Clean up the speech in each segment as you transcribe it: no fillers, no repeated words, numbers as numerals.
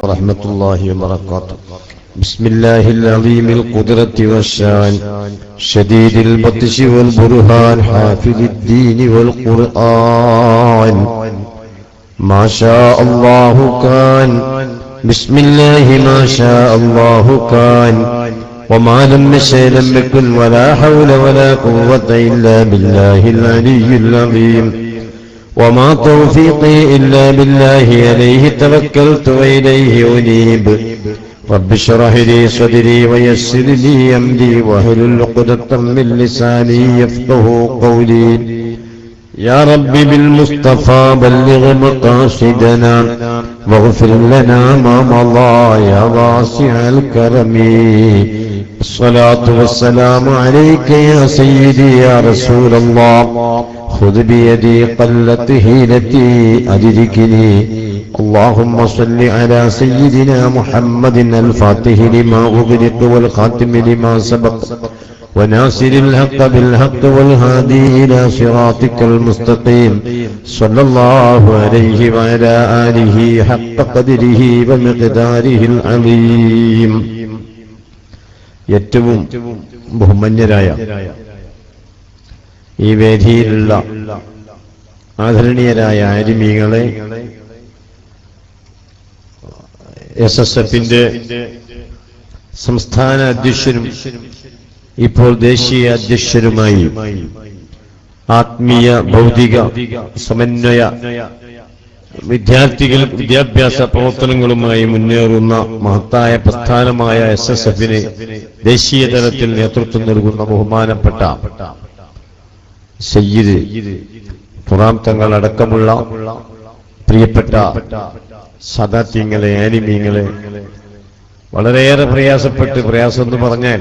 ورحمة الله وبركاته. بسم الله العظيم القدرة والشان شديد البطش والبرهان حافظ الدين والقرآن ما شاء الله كان بسم الله ما شاء الله كان وما لم يشأ لم يكن ولا حول ولا قوة إلا بالله العلي العظيم وما توفيقي إلا بالله عليه توكلت وإليه أنيب رب اشرح لي صدري ويسر لي أمري واحلل عقدة من لساني يفقهوا قولي يا رب بالمصطفى بلغ مقاصدنا واغفر لنا ما مضى يا واسع الكرم الصلاة والسلام عليك يا سيدي يا رسول الله خذ بيدي قلت هيلتي أدركني اللهم صل على سيدنا محمد الفاتح لما أغلق والخاتم لما سبق وناصر الحق بالحق والهادي إلى صراطك المستقيم صلى الله عليه وعلى آله حق قدره ومقداره العظيم. ഏറ്റവും ബഹുമാന്യരായ ഈ വേദിയിലുള്ള ആദരണീയരായ ആലിമീങ്ങളെ, SSFന്റെ സംസ്ഥാന അധ്യക്ഷനും ഇപ്പോൾ ദേശീയ അധ്യക്ഷനുമായി ആത്മീയ ഭൗതിക സമന്വയ വിദ്യാഭ്യാസ പ്രവർത്തനങ്ങളുമായി മുന്നേറുന്ന മഹത്തായ പ്രസ്ഥാനമായ SSFന് ദേശീയ തലത്തിൽ നേതൃത്വം നൽകുന്ന ബഹുമാനപ്പെട്ട സയ്യിദ് ഖുറാം തങ്ങൾ അടക്കമുള്ള പ്രിയപ്പെട്ട സദാത്യങ്ങളെ, ആലിമീങ്ങളെ, വളരെയേറെ പ്രയാസം എന്ന് പറഞ്ഞാൽ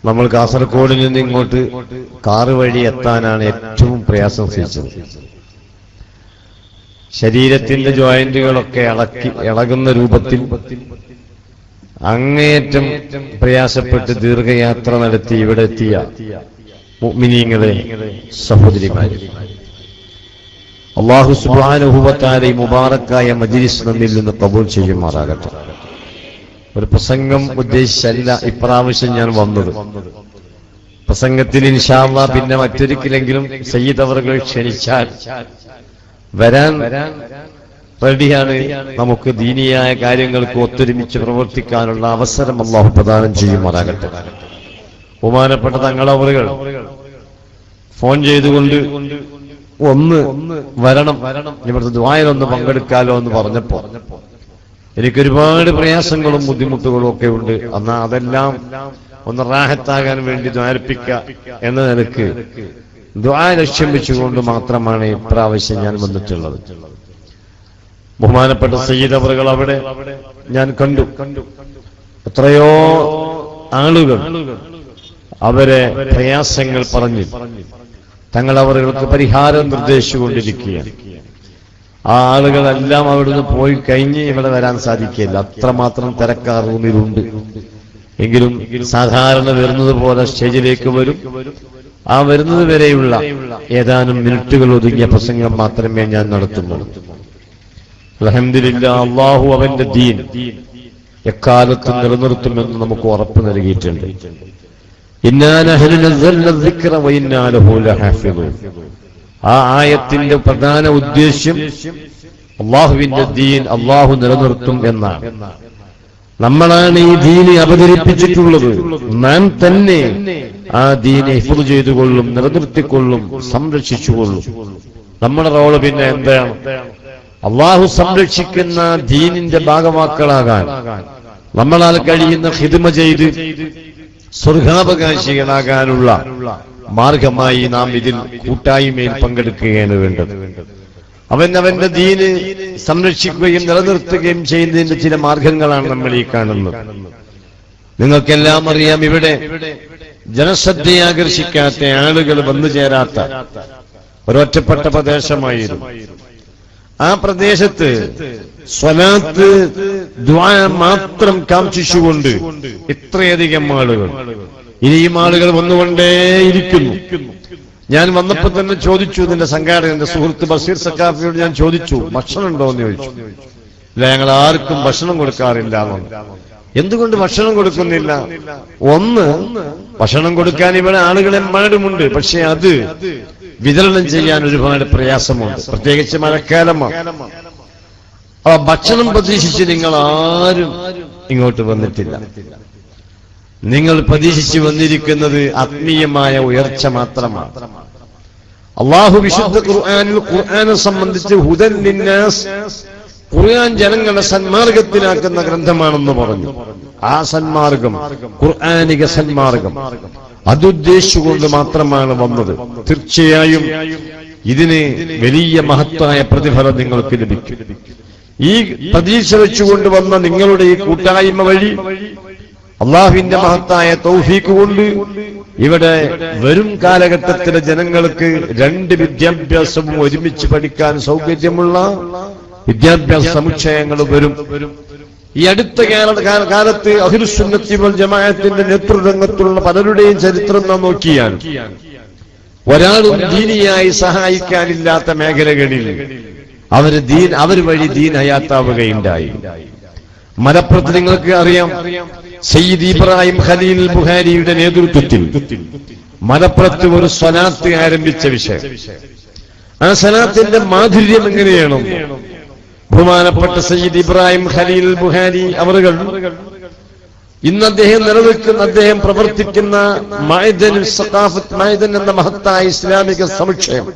നമ്മൾ കാസർഗോഡ് നിന്ന് ഇങ്ങോട്ട് കാറ് വഴി എത്താനാണ് ഏറ്റവും പ്രയാസം സഹിച്ചത്. ശരീരത്തിന്റെ ജോയിന്റുകളൊക്കെ ഇളകുന്ന രൂപത്തിൽ അങ്ങേയറ്റം പ്രയാസപ്പെട്ട് ദീർഘയാത്ര നടത്തി ഇവിടെ എത്തിയ മുഅ്മിനീങ്ങളെ, സഹോദരിമാരെ, അല്ലാഹു സുബ്ഹാനഹു വ തആല ഈ മുബാറക്കായ മജ്ലിസ് നമ്മിൽ നിന്ന് ഖബൂൽ ചെയ്യുമാറാകട്ടെ. ഒരു പ്രസംഗം ഉദ്ദേശിച്ചല്ല ഇപ്രാവശ്യം ഞാൻ വന്നത്. പ്രസംഗത്തിൽ ഇൻഷാ അല്ലാഹ് പിന്നെ മറ്റൊരിക്കലെങ്കിലും സയ്യിദ് അവറുകൾ ക്ഷണിച്ചാൽ വരാൻ റെഡിയാണ്. നമുക്ക് ദീനിയായ കാര്യങ്ങൾക്ക് ഒത്തൊരുമിച്ച് പ്രവർത്തിക്കാനുള്ള അവസരം അല്ലാഹു പ്രദാനം ചെയ്യുമാറാകട്ടെ. ബഹുമാനപ്പെട്ട തങ്ങളവറുകൾ ഫോൺ ചെയ്തുകൊണ്ട് ഒന്ന് വരണം, ഇവിടുത്തെ ദുആയിലൊന്ന് പങ്കെടുക്കാലോ എന്ന് പറഞ്ഞപ്പോ എനിക്കൊരുപാട് പ്രയാസങ്ങളും ബുദ്ധിമുട്ടുകളും ഒക്കെ ഉണ്ട്. എന്നാൽ അതെല്ലാം ഒന്ന് റാഹത്താകാൻ വേണ്ടി ദ്വാരിപ്പിക്കുക എന്ന നിലക്ക് ദുആ ലക്ഷ്യം വെച്ചുകൊണ്ട് മാത്രമാണ് ഇപ്രാവശ്യം ഞാൻ വന്നിട്ടുള്ളത്. ബഹുമാനപ്പെട്ട സയ്യിദ് അവറുകൾ അവിടെ ഞാൻ കണ്ടു. എത്രയോ ആളുകൾ അവരെ പ്രയാസങ്ങൾ പറഞ്ഞു തങ്ങൾ അവർക്ക് പരിഹാരം നിർദ്ദേശിച്ചുകൊണ്ടിരിക്കുകയാണ്. ആ ആളുകളെല്ലാം അവിടുന്ന് പോയി കഴിഞ്ഞ് ഇവിടെ വരാൻ സാധിക്കില്ല, അത്രമാത്രം തിരക്കാർ റൂമിലുണ്ട്. എങ്കിലും സാധാരണ വരുന്നത് പോലെ സ്റ്റേജിലേക്ക് വരും. ആ വരുന്നത് വരെയുള്ള ഏതാനും മിനിറ്റുകൾ ഒതുങ്ങിയ പ്രസംഗം മാത്രമേ ഞാൻ നടത്തുന്നുള്ളൂ. അൽഹംദുലില്ലാഹ്, അല്ലാഹു അവന്റെ ദീൻ എക്കാലത്തും നിലനിർത്തുമെന്ന് നമുക്ക് ഉറപ്പ് നൽകിയിട്ടുണ്ട്. ഇന്നാ നഹ്നു നസ്സൽന الذിക്ര വഇന്നാ ലഹു ലഹാഫിദൂൻ. ആ ആയത്തിന്റെ പ്രധാന ഉദ്ദേശ്യം അല്ലാഹുവിന്റെ ദീൻ അല്ലാഹു നിലനിർത്തും എന്നാണ്. നമ്മളാണ് ഈ ദീനെ അവതരിപ്പിച്ചിട്ടുള്ളത്. നാം തന്നെ ആ ദീനെ ഹിഫ്ള് ചെയ്തുകൊള്ളും, നിലനിർത്തിക്കൊള്ളും, സംരക്ഷിച്ചുകൊള്ളും. നമ്മുടെ റോള് പിന്നെ എന്താണ്? അല്ലാഹു സംരക്ഷിക്കുന്ന ദീനിന്റെ ഭാഗവാക്കളാകാൻ നമ്മളാൽ കഴിയുന്ന ഖിദ്മ ചെയ്ത് സ്വർഗാവകാശികളാകാനുള്ള മാർഗമായി നാം ഇതിൽ കൂട്ടായ്മയിൽ പങ്കെടുക്കുകയാണ് വേണ്ടത്. അവന്റെ ദീന് സംരക്ഷിക്കുകയും നിലനിർത്തുകയും ചെയ്യുന്നതിന്റെ ചില മാർഗങ്ങളാണ് നമ്മൾ ഈ കാണുന്നത്. നിങ്ങൾക്കെല്ലാം അറിയാം, ഇവിടെ ജനശ്രദ്ധയെ ആകർഷിക്കാത്ത ആളുകൾ വന്നു ചേരാത്ത ഒരൊറ്റപ്പെട്ട പ്രദേശമായിരുന്നു. ആ പ്രദേശത്ത് സ്വലാത്ത് ദുആ മാത്രം കാംക്ഷിച്ചുകൊണ്ട് ഇത്രയധികം ആളുകൾ, ഇനിയും ആളുകൾ വന്നുകൊണ്ടേയിരിക്കുന്നു. ഞാൻ വന്നപ്പോ തന്നെ ചോദിച്ചു, ഇതിന്റെ സംഘാടകന്റെ സുഹൃത്ത് ബഷീർ സക്കാഫിയോട് ഞാൻ ചോദിച്ചു, ഭക്ഷണം ഉണ്ടോ എന്ന് ചോദിച്ചു. ഇല്ല, ഞങ്ങൾ ആർക്കും ഭക്ഷണം കൊടുക്കാറില്ല. എന്തുകൊണ്ട് ഭക്ഷണം കൊടുക്കുന്നില്ല? ഒന്ന്, ഭക്ഷണം കൊടുക്കാൻ ഇവിടെ ആളുകളെമ്പാടുമുണ്ട്. പക്ഷെ അത് വിതരണം ചെയ്യാൻ ഒരുപാട് പ്രയാസമുണ്ട്, പ്രത്യേകിച്ച് മഴക്കാലമാണ്. ഭക്ഷണം പ്രതീക്ഷിച്ച് നിങ്ങൾ ആരും ഇങ്ങോട്ട് വന്നിട്ടില്ല. നിങ്ങൾ പ്രതീക്ഷിച്ച് വന്നിരിക്കുന്നത് ആത്മീയമായ ഉയർച്ച മാത്രമാണ്. അല്ലാഹു വിശുദ്ധ ഖുർആനിൽ ഖുർആനെ സംബന്ധിച്ച് ഹുദൻ ലിന്നാസ്, ഖുർആൻ ജനങ്ങളെ സന്മാർഗത്തിലാക്കുന്ന ഗ്രന്ഥമാണെന്ന് പറഞ്ഞു. ആ സന്മാർഗം, ഖുർആനിക സന്മാർഗം, അതുദ്ദേശിച്ചുകൊണ്ട് മാത്രമാണ് വന്നത്. തീർച്ചയായും ഇതിന് വലിയ മഹത്തായ പ്രതിഫലം നിങ്ങൾക്ക് ലഭിക്കും. ഈ പ്രതീക്ഷ വെച്ചുകൊണ്ട് വന്ന നിങ്ങളുടെ ഈ കൂട്ടായ്മ വഴി അള്ളാഹുവിന്റെ മഹത്തായ തൗഫീഖ് കൊണ്ട് ഇവിടെ വരും കാലഘട്ടത്തിലെ ജനങ്ങൾക്ക് 2 വിദ്യാഭ്യാസവും ഒരുമിച്ച് പഠിക്കാൻ സൗകര്യമുള്ള വിദ്യാഭ്യാസ സമുച്ചയങ്ങൾ വരും. ഈ അടുത്ത കാലത്ത് അഹ്ലുസുന്നത്തി വൽ ജമാഅത്തിന്റെ നേതൃരംഗത്തുള്ള പലരുടെയും ചരിത്രം നാം നോക്കിയാൽ ഒരാളും ദീനിയായി സഹായിക്കാനില്ലാത്ത മേഖലകളിൽ അവർ വഴി ദീൻ ഹയാത്താവുകയുണ്ടായി. മലപ്പുറത്ത് നിങ്ങൾക്ക് അറിയാം, സയ്യിദ് ഇബ്രാഹിം ഖലീൽ ബുഖാരിയുടെ നേതൃത്വത്തിൽ മലപ്പുറത്ത് ഒരു സ്വലാത്ത് ആരംഭിച്ച വിഷയം. ആ സ്വലാത്തിന്റെ മാധുര്യം എങ്ങനെയാണ്? ബഹുമാനപ്പെട്ട സയ്യിദ് ഇബ്രാഹിം ഖലീൽ ബുഖാരി അവറുകൾ ഇന്ന് അദ്ദേഹം പ്രവർത്തിക്കുന്ന മഅദൻ എന്ന മഹത്തായ ഇസ്ലാമിക സമുച്ചയം,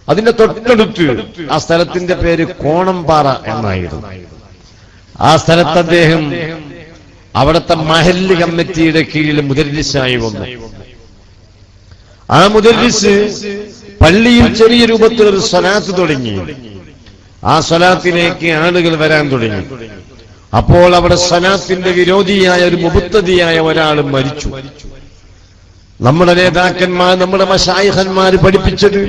അതിന്റെ തൊട്ടടുത്ത് ആ സ്ഥലത്തിന്റെ പേര് കോണംപാറ എന്നായിരുന്നു. ആ സ്ഥലത്ത് അദ്ദേഹം അവിടുത്തെ മഹല്ല് കമ്മിറ്റിയുടെ കീഴിൽ മുദരിസായി വന്നു. ആ മുദരിസ് പള്ളിയിൽ ചെറിയ രൂപത്തിൽ ഒരു സ്വലാത്ത് തുടങ്ങി. ആ സ്വലാത്തിലേക്ക് ആളുകൾ വരാൻ തുടങ്ങി. അപ്പോൾ അവിടെ സ്വലാത്തിന്റെ വിരോധിയായ ഒരു മുബത്തദിയായ ഒരാൾ മരിച്ചു. നമ്മുടെ നേതാക്കന്മാർ, നമ്മുടെ മശായിഖന്മാർ പഠിപ്പിച്ചത്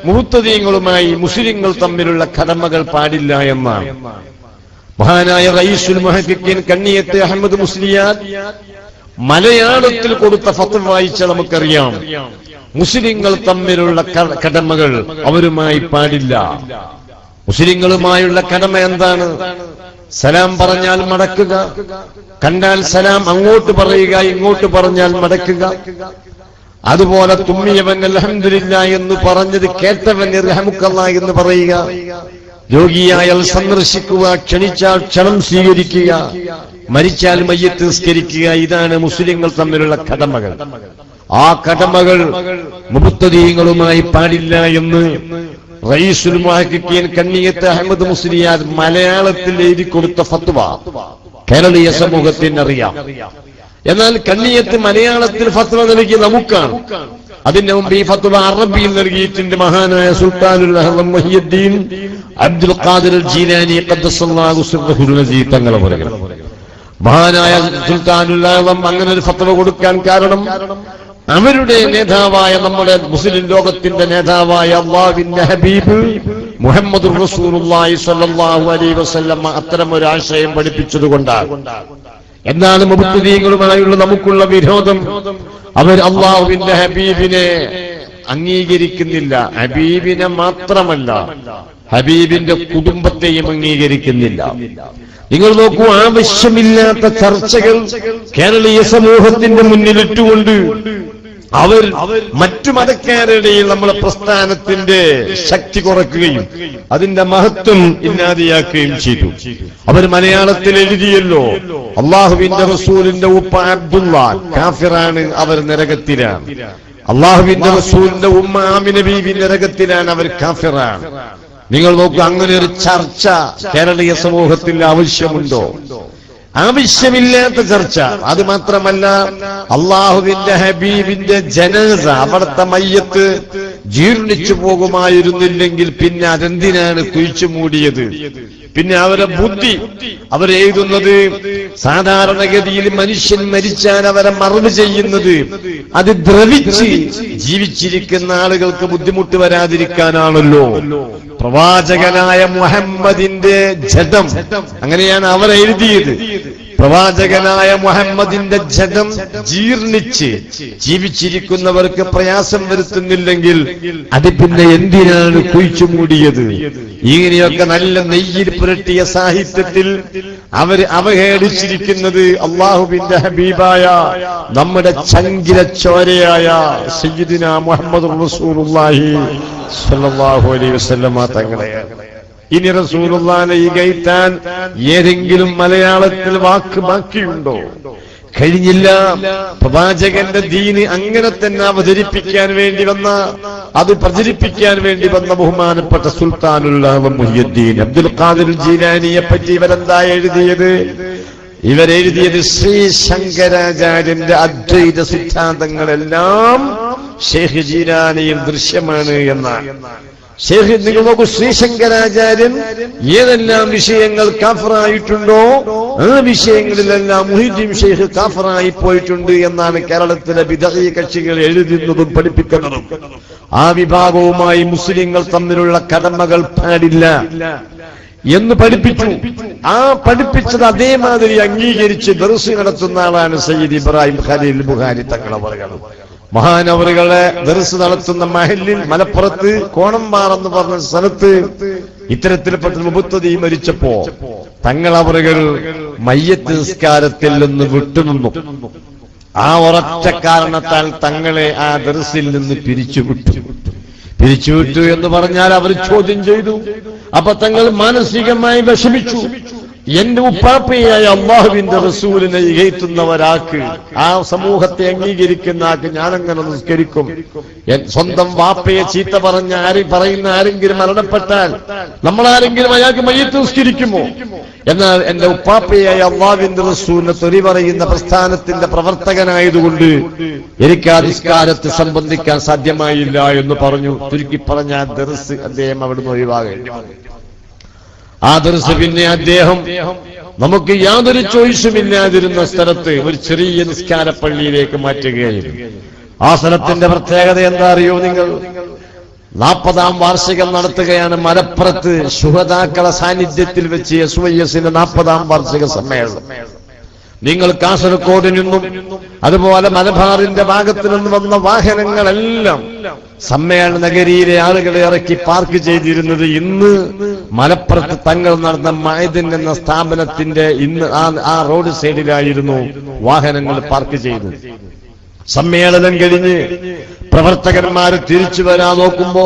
മുബത്തദീങ്ങളുമായി മുസ്ലിങ്ങൾ തമ്മിലുള്ള കടമകൾ പാടില്ല എന്നാണ്. മഹാനായ റഈസുൽ മുഹഖിഖീൻ കണ്ണിയത്ത് അഹമ്മദ് മുസ്ലിയാർ മലയാളത്തിൽ കൊടുത്ത ഫത്വ വായിച്ച നമുക്കറിയാം, മുസ്ലിങ്ങൾ തമ്മിലുള്ള കടമകൾ അവരുമായി പാടില്ല. മുസ്ലിങ്ങളുമായുള്ള കടമ എന്താണ്? സലാം പറഞ്ഞാൽ മടക്കുക, കണ്ടാൽ സലാം അങ്ങോട്ട് പറയുക, ഇങ്ങോട്ട് പറഞ്ഞാൽ മടക്കുക. അതുപോലെ തുമ്മിയവൻ അൽഹംദുലില്ലാഹ് എന്ന് പറഞ്ഞത് കേട്ടവൻ ഇർഹമുക്കല്ലാഹ് എന്ന് പറയുക. രോഗിയായാൽ സന്ദർശിക്കുക, ക്ഷണിച്ചാൽ ക്ഷണം സ്വീകരിക്കുക, മരിച്ചാൽ മയ്യത്ത് നിസ്കരിക്കുക. ഇതാണ് മുസ്ലിങ്ങൾ തമ്മിലുള്ള കടമകൾ. ആ കടമകൾ മുബത്തദീങ്ങളുമായി പാടില്ല എന്ന് റഈസുൽ മുഹഖിഖീൻ കണ്ണിയത്ത് അഹമ്മദ് മുസ്ലിയാർ മലയാളത്തിൽ എഴുതി കൊടുത്ത ഫത്വ കേരളീയ സമൂഹത്തിന് അറിയാം. എന്നാൽ കണ്ണിയത്ത് മലയാളത്തിൽ ഫത്വ നൽകി നമുക്കാണ്. അതിന്റെ മുമ്പ് ഈ ഫത്വ അറബിയിൽ നൽകിയിട്ടുണ്ട് മഹാനായ സുൽത്താനുൽ അഹ്ലം മുഹിയുദ്ദീൻ അബ്ദുൽ ഖാദിർ ജീലാനി ഖദ്ദസല്ലാഹു സിർറഹുൽ അസീസ് തങ്ങളെ പോലെ. മഹാനായ സുൽത്താനുൽ അഹ്ലം അങ്ങനെ ഒരു ഫത്വ കൊടുക്കാൻ കാരണം അവരുടെ നേതാവായ, നമ്മുടെ മുസ്ലിം ലോകത്തിന്റെ നേതാവായ അല്ലാഹുവിന്റെ ഹബീബ് മുഹമ്മദുർ റസൂലുള്ളാഹി സ്വല്ലല്ലാഹു അലൈഹി വസല്ലം അത്തരം ഒരു ആശയം പഠിപ്പിച്ചതുകൊണ്ടാണ്. എന്നാൽ മുബത്തദീങ്ങളുമായുള്ള നമുക്കുള്ള വിരോധം, അവർ അല്ലാഹുവിന്റെ ഹബീബിനെ അംഗീകരിക്കുന്നില്ല. ഹബീബിനെ മാത്രമല്ല, ഹബീബിന്റെ കുടുംബത്തെയും അംഗീകരിക്കുന്നില്ല. നിങ്ങൾ നോക്കൂ, ആവശ്യമില്ലാത്ത ചർച്ചകൾ കേരളീയ സമൂഹത്തിന്റെ മുന്നിലിട്ടുകൊണ്ട് അവർ മറ്റു മതക്കാരുടെയിൽ നമ്മളെ പ്രസ്ഥാനത്തിന്റെ ശക്തി കുറയ്ക്കുകയും അതിന്റെ മഹത്വം ഇല്ലാതെയാക്കുകയും ചെയ്തു. അവർ മലയാളത്തിൽ എഴുതിയല്ലോ, അള്ളാഹുവിന്റെ റസൂലിന്റെ ഉപ്പ അബ്ദുള്ള കാഫിറാണ്, അവർ നരകത്തിലാണ്. അള്ളാഹുവിന്റെ റസൂലിന്റെ ഉമ്മ ആമിന ബീവി നരകത്തിലാണ്, അവർ കാഫിറാണ്. നിങ്ങൾ നോക്കൂ, അങ്ങനെ ഒരു ചർച്ച കേരളീയ സമൂഹത്തിൽ ആവശ്യമുണ്ടോ? ആവശ്യമില്ലാത്ത ചർച്ച. അത് മാത്രമല്ല, അള്ളാഹുവിന്റെ ഹബീബിന്റെ ജനാസ, അവിടുത്തെ മയ്യത്ത് ജീർണിച്ചു പോകുമായിരുന്നില്ലെങ്കിൽ പിന്നെ അതെന്തിനാണ് കുഴിച്ചു മൂടിയത്? പിന്നെ അവരെ ബുദ്ധി, അവരെഴുതുന്നത് സാധാരണഗതിയിൽ മനുഷ്യൻ മരിച്ചാൽ അവരെ മറവ് ചെയ്യുന്നത് അത് ദ്രവിച്ച് ജീവിച്ചിരിക്കുന്ന ആളുകൾക്ക് ബുദ്ധിമുട്ട് വരാതിരിക്കാനാണല്ലോ. പ്രവാചകനായ മുഹമ്മദിന്റെ ജഡം, അങ്ങനെയാണ് അവർ എഴുതിയത്. പ്രവാചകനായ മുഹമ്മദിന്റെ ജഡം ജീർണിച്ച് ജീവിച്ചിരിക്കുന്നവർക്ക് പ്രയാസം വരുത്തുന്നില്ലെങ്കിൽ അത് പിന്നെ എന്തിനാണ് കുഴിച്ചു മൂടിയത്? ഇങ്ങനെയൊക്കെ നല്ല നെയ്യിൽ പുരട്ടിയ സാഹിത്യത്തിൽ അവർ അവഹേളിച്ചിരിക്കുന്നത് അള്ളാഹുവിന്റെ ഹബീബായ നമ്മുടെ ചങ്കില ചോരയായ സയ്യിദുനാ മുഹമ്മദ് റസൂലുള്ളാഹി സ്വല്ലല്ലാഹു അലൈഹി വസല്ലമ തങ്ങളെയാണ്. ഇനി റസൂലുള്ളാഹിനെ ഇകഴ്ത്താൻ ഏതെങ്കിലും മലയാളത്തിൽ വാക്ക് ബാക്കിയുണ്ടോ? കഴിഞ്ഞില്ല. പ്രവാചകന്റെ ദീന് അങ്ങനെ തന്നെ അവതരിപ്പിക്കാൻ വേണ്ടി വന്ന, അത് പ്രചരിപ്പിക്കാൻ വേണ്ടി വന്ന ബഹുമാനപ്പെട്ട സുൽത്താനുൽ ആലം മുഹ്യിദ്ദീൻ അബ്ദുൽ ഖാദിർ ജീലാനിയെ പറ്റി ഇവരെന്താ എഴുതിയത്? ഇവരെഴുതിയത് ശ്രീ ശങ്കരാചാര്യന്റെ അദ്വൈത സിദ്ധാന്തങ്ങളെല്ലാം ശൈഖ് ജീലാനിയിൽ ദൃശ്യമാണ് എന്നാണ്. ശൈഖ്, നിങ്ങൾ നോക്കൂ, ശ്രീശങ്കരാചാര്യൻ ഏതെല്ലാം വിഷയങ്ങൾ കാഫറായിട്ടുണ്ടോ ആ വിഷയങ്ങളിലെല്ലാം മുഹീദ്ദീൻ ശൈഖ് കാഫറായി പോയിട്ടുണ്ട് എന്നാണ് കേരളത്തിലെ ബിദ്അഈ കക്ഷികൾ എഴുതുന്നതും പഠിപ്പിക്കുന്നതും. ആ വിഭാഗവുമായി മുസ്ലിങ്ങൾ തമ്മിലുള്ള കടമകൾ പാടില്ല എന്ന് പഠിപ്പിച്ചു. ആ പഠിപ്പിച്ചത് അതേമാതിരി അംഗീകരിച്ച് ദർസ് നടത്തുന്ന ആളാണ് സയ്യിദ് ഇബ്രാഹിം ഖലീൽ ബുഖാരി തങ്ങളവറുകൾ. മഹാനവറുകളെ ദർസ് നടത്തുന്ന മഹല്ലിൽ മലപ്പുറത്ത് കോണമ്പാറ എന്ന് പറഞ്ഞ സ്ഥലത്ത് ഇത്തരത്തിൽപ്പെട്ട മുബത്തദി മരിച്ചപ്പോ തങ്ങളവറുകൾ മയ്യത്ത് നിസ്കാരത്തിൽ നിന്ന് വിട്ടുനിന്നു. ആ ഒരൊറ്റ കാരണത്താൽ തങ്ങളെ ആ ദർസിൽ നിന്ന് പിരിച്ചുവിട്ടു എന്ന് പറഞ്ഞാൽ അവർ ചോദ്യം ചെയ്തു. അപ്പൊ തങ്ങൾ മാനസികമായി വിഷമിച്ചു. എന്റെ ഉപ്പാപ്പയായ അള്ളാഹുവിന്റെ റസൂലിനെ ഇകഴ്ത്തുന്ന ഒരാൾക്ക്, ആ സമൂഹത്തെ അംഗീകരിക്കുന്ന ആൾക്ക് ഞാനെങ്ങനെ നിസ്കരിക്കും? സ്വന്തം വാപ്പയെ ചീത്ത പറയുന്ന ആരെങ്കിലും മരണപ്പെട്ടാൽ നമ്മളാരെങ്കിലും അയാൾക്ക് മയ്യത്ത് നിസ്കരിക്കുമോ? എന്നാൽ എന്റെ ഉപ്പാപ്പയായ അള്ളാഹുവിന്റെ റസൂലിനെ തെറി പറയുന്ന പ്രസ്ഥാനത്തിന്റെ പ്രവർത്തകനായതുകൊണ്ട് എനിക്ക് ആ നിസ്കാരത്തെ സംബന്ധിക്കാൻ സാധ്യമായില്ല എന്ന് പറഞ്ഞു. ചുരുക്കി പറഞ്ഞ ആ ദർസ് അദ്ദേഹം അവിടുന്ന് ഒഴിവാകേണ്ടി വന്നു. ആ ദർസ് പിന്നെ അദ്ദേഹം നമുക്ക് യാതൊരു ചോയ്സും ഇല്ലാതിരുന്ന സ്ഥലത്ത് ഒരു ചെറിയ നിസ്കാര പള്ളിയിലേക്ക് മാറ്റുകയായിരുന്നു. ആ സ്ഥലത്തിന്റെ പ്രത്യേകത എന്താ അറിയോ നിങ്ങൾ? 40ാം വാർഷികം നടത്തുകയാണ് മലപ്പുറത്ത് ശുഹദാക്കളെ സാന്നിധ്യത്തിൽ വെച്ച് SYSന്റെ 40ാം വാർഷിക സമ്മേളനം. നിങ്ങൾ കാസർഗോഡ് നിന്നും അതുപോലെ മലബാറിന്റെ ഭാഗത്തു നിന്ന് വന്ന വാഹനങ്ങളെല്ലാം സമ്മേളന നഗരിയിലെ ആളുകളെ ഇറക്കി പാർക്ക് ചെയ്തിരുന്നത് ഇന്ന് മലപ്പുറത്ത് തങ്ങൾ നടന്ന മഅദിൻ എന്ന സ്ഥാപനത്തിന്റെ ഇന്ന് ആ റോഡ് സൈഡിലായിരുന്നു വാഹനങ്ങൾ പാർക്ക് ചെയ്തത്. സമ്മേളനം കഴിഞ്ഞ് പ്രവർത്തകന്മാർ തിരിച്ചു വരാൻ നോക്കുമ്പോ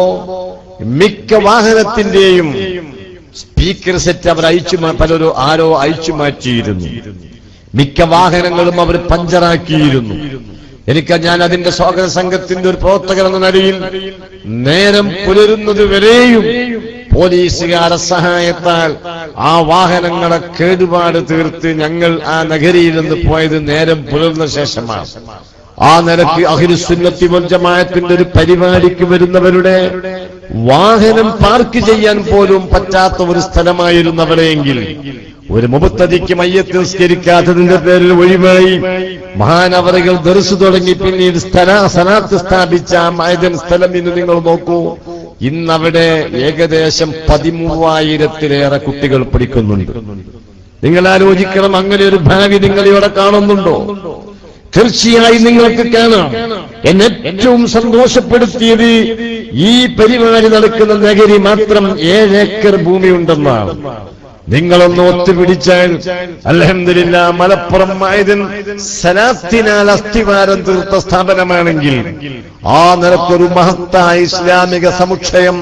മിക്ക വാഹനത്തിന്റെയും സ്പീക്കർ സെറ്റ് അവർ ആരോ അയച്ചു മാറ്റിയിരുന്നു. മിക്ക വാഹനങ്ങളും അവർ പഞ്ചറാക്കിയിരുന്നു. ഞാൻ അതിന്റെ സ്വാഗത സംഘത്തിന്റെ ഒരു പ്രവർത്തകൻ എന്ന നിലയിൽ നേരം പുലരുന്നത് വരെയും പോലീസുകാരുടെ സഹായത്താൽ ആ വാഹനങ്ങളെ കേടുപാട് തീർത്ത് ഞങ്ങൾ ആ നഗരിയിൽ നിന്ന് പോയത് നേരം പുലർന്ന ശേഷമാണ്. ആ നിലയ്ക്ക് അഹ്ലുസുന്നത്തി വൽ ജമാഅത്തിന്റെ ഒരു പരിപാടിക്ക് വരുന്നവരുടെ വാഹനം പാർക്ക് ചെയ്യാൻ പോലും പറ്റാത്ത ഒരു സ്ഥലമായിരുന്നവരെങ്കിൽ ഒരു മുബത്തദിക്ക് മയ്യത്ത് നിസ്കരിക്കാത്തതിന്റെ പേരിൽ ഒഴിവായി മഹാനവറുകൾ ദർസ് തുടങ്ങി പിന്നീട് സലാത്ത് സ്ഥാപിച്ച മഅദിൻ സ്ഥലം ഇന്ന് നിങ്ങൾ നോക്കൂ. ഇന്നവിടെ ഏകദേശം 13,000-ലേറെ കുട്ടികൾ പഠിക്കുന്നുണ്ട്. നിങ്ങൾ ആലോചിക്കണം, അങ്ങനെ ഒരു ഭാവി നിങ്ങൾ ഇവിടെ കാണുന്നുണ്ടോ? തീർച്ചയായും നിങ്ങൾക്ക് കാണാം. എന്നെ ഏറ്റവും സന്തോഷപ്പെടുത്തിയത് ഈ പരിപാടി നടക്കുന്ന നഗരി മാത്രം 7 ഏക്കർ ഭൂമിയുണ്ടെന്നാണ്. നിങ്ങളൊന്ന് ഒത്തുപിടിച്ചാൽ അൽഹംദുലില്ലാ മലപ്പുറം മഅദിൻ സലാത്തിനാൽ അസ്ഥിവാരം തീർത്ത സ്ഥാപനമാണെങ്കിൽ ആ നിലക്കൊരു മഹത്തായ ഇസ്ലാമിക സമുച്ചയം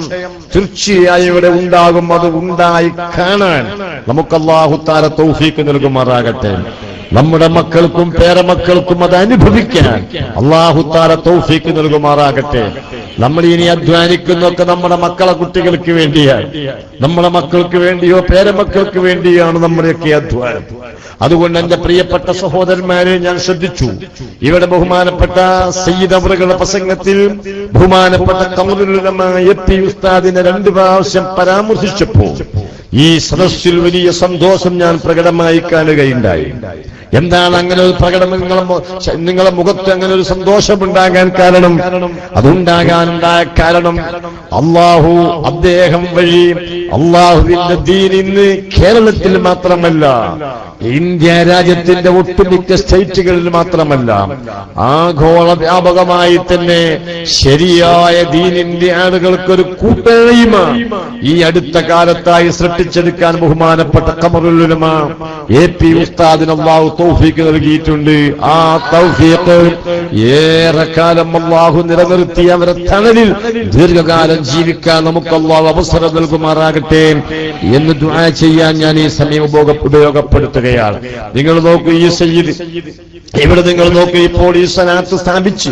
തീർച്ചയായും ഇവിടെ ഉണ്ടാകും. അത് ഉണ്ടായി കാണാൻ നമുക്ക് അല്ലാഹു തആല തൗഫീഖ് നൽകുമാറാകട്ടെ. നമ്മുടെ മക്കൾക്കും പേരമക്കൾക്കും അത് അനുഭവിക്കാൻ അല്ലാഹു തആല തൗഫീഖ് നൽകുമാറാകട്ടെ. നമ്മൾ ഇനി അധ്വാനിക്കുന്നൊക്കെ നമ്മുടെ മക്കളെ കുട്ടികൾക്ക് വേണ്ടിയാണ്, നമ്മുടെ മക്കൾക്ക് വേണ്ടിയോ പേരമക്കൾക്ക് വേണ്ടിയാണ് നമ്മുടെയൊക്കെ അധ്വാനം. അതുകൊണ്ട് എന്റെ പ്രിയപ്പെട്ട സഹോദരന്മാരെ ഞാൻ ശ്രദ്ധിച്ചു, ഇവിടെ ബഹുമാനപ്പെട്ട സയ്യിദ് അവറുകളുടെ പ്രസംഗത്തിൽ ബഹുമാനപ്പെട്ട ഖമറുൽ ഉലമ EP ഉസ്താദിനെ 2 പ്രാവശ്യം പരാമർശിച്ചപ്പോൾ ഈ സദസ്സിൽ വലിയ സന്തോഷം ഞാൻ പ്രകടമായി കാണുകയുണ്ടായി. എന്താണ് അങ്ങനെ ഒരു പ്രകടനം നിങ്ങളെ മുഖത്ത് അങ്ങനെ ഒരു സന്തോഷമുണ്ടാകാൻ കാരണം? അതുണ്ടാകാനുണ്ടായ കാരണം അള്ളാഹു അദ്ദേഹം വഴി അള്ളാഹുവിന്റെ ദീൻ ഇന്ന് കേരളത്തിൽ മാത്രമല്ല, ഇന്ത്യ രാജ്യത്തിന്റെ ഒട്ടുമിക്ക സ്റ്റേറ്റുകളിൽ മാത്രമല്ല, ആഗോള വ്യാപകമായി തന്നെ ശരിയായ ദീനിന്റെ ആളുകൾക്കൊരു കൂട്ടായ്മ ഈ അടുത്ത കാലത്തായി സൃഷ്ടിച്ചെടുക്കാൻ ബഹുമാനപ്പെട്ട ഖമറുൽ ഉലമ എ.പി. ഉസ്താദിന് അല്ലാഹു തൗഫീഖ് നൽകിയിട്ടുണ്ട്. ആ തൗഫീഖ് ഏറെക്കാലം അല്ലാഹു നിലനിർത്തി അവരെ തണലിൽ ദീർഘകാലം ജീവിക്കാൻ നമുക്ക് അല്ലാഹു അവസരം നൽകുമാറാകട്ടെ എന്ന് ദുആ ചെയ്യാൻ ഞാൻ ഈ സമയം ഉപയോഗപ്പെടുത്തുകയാണ്. നിങ്ങൾ നോക്കൂ, ഈ സയ്യിദ് ഇവിടെ നിങ്ങൾ നോക്കൂ, ഇപ്പോൾ ഈ സലാത്ത് സ്ഥാപിച്ച്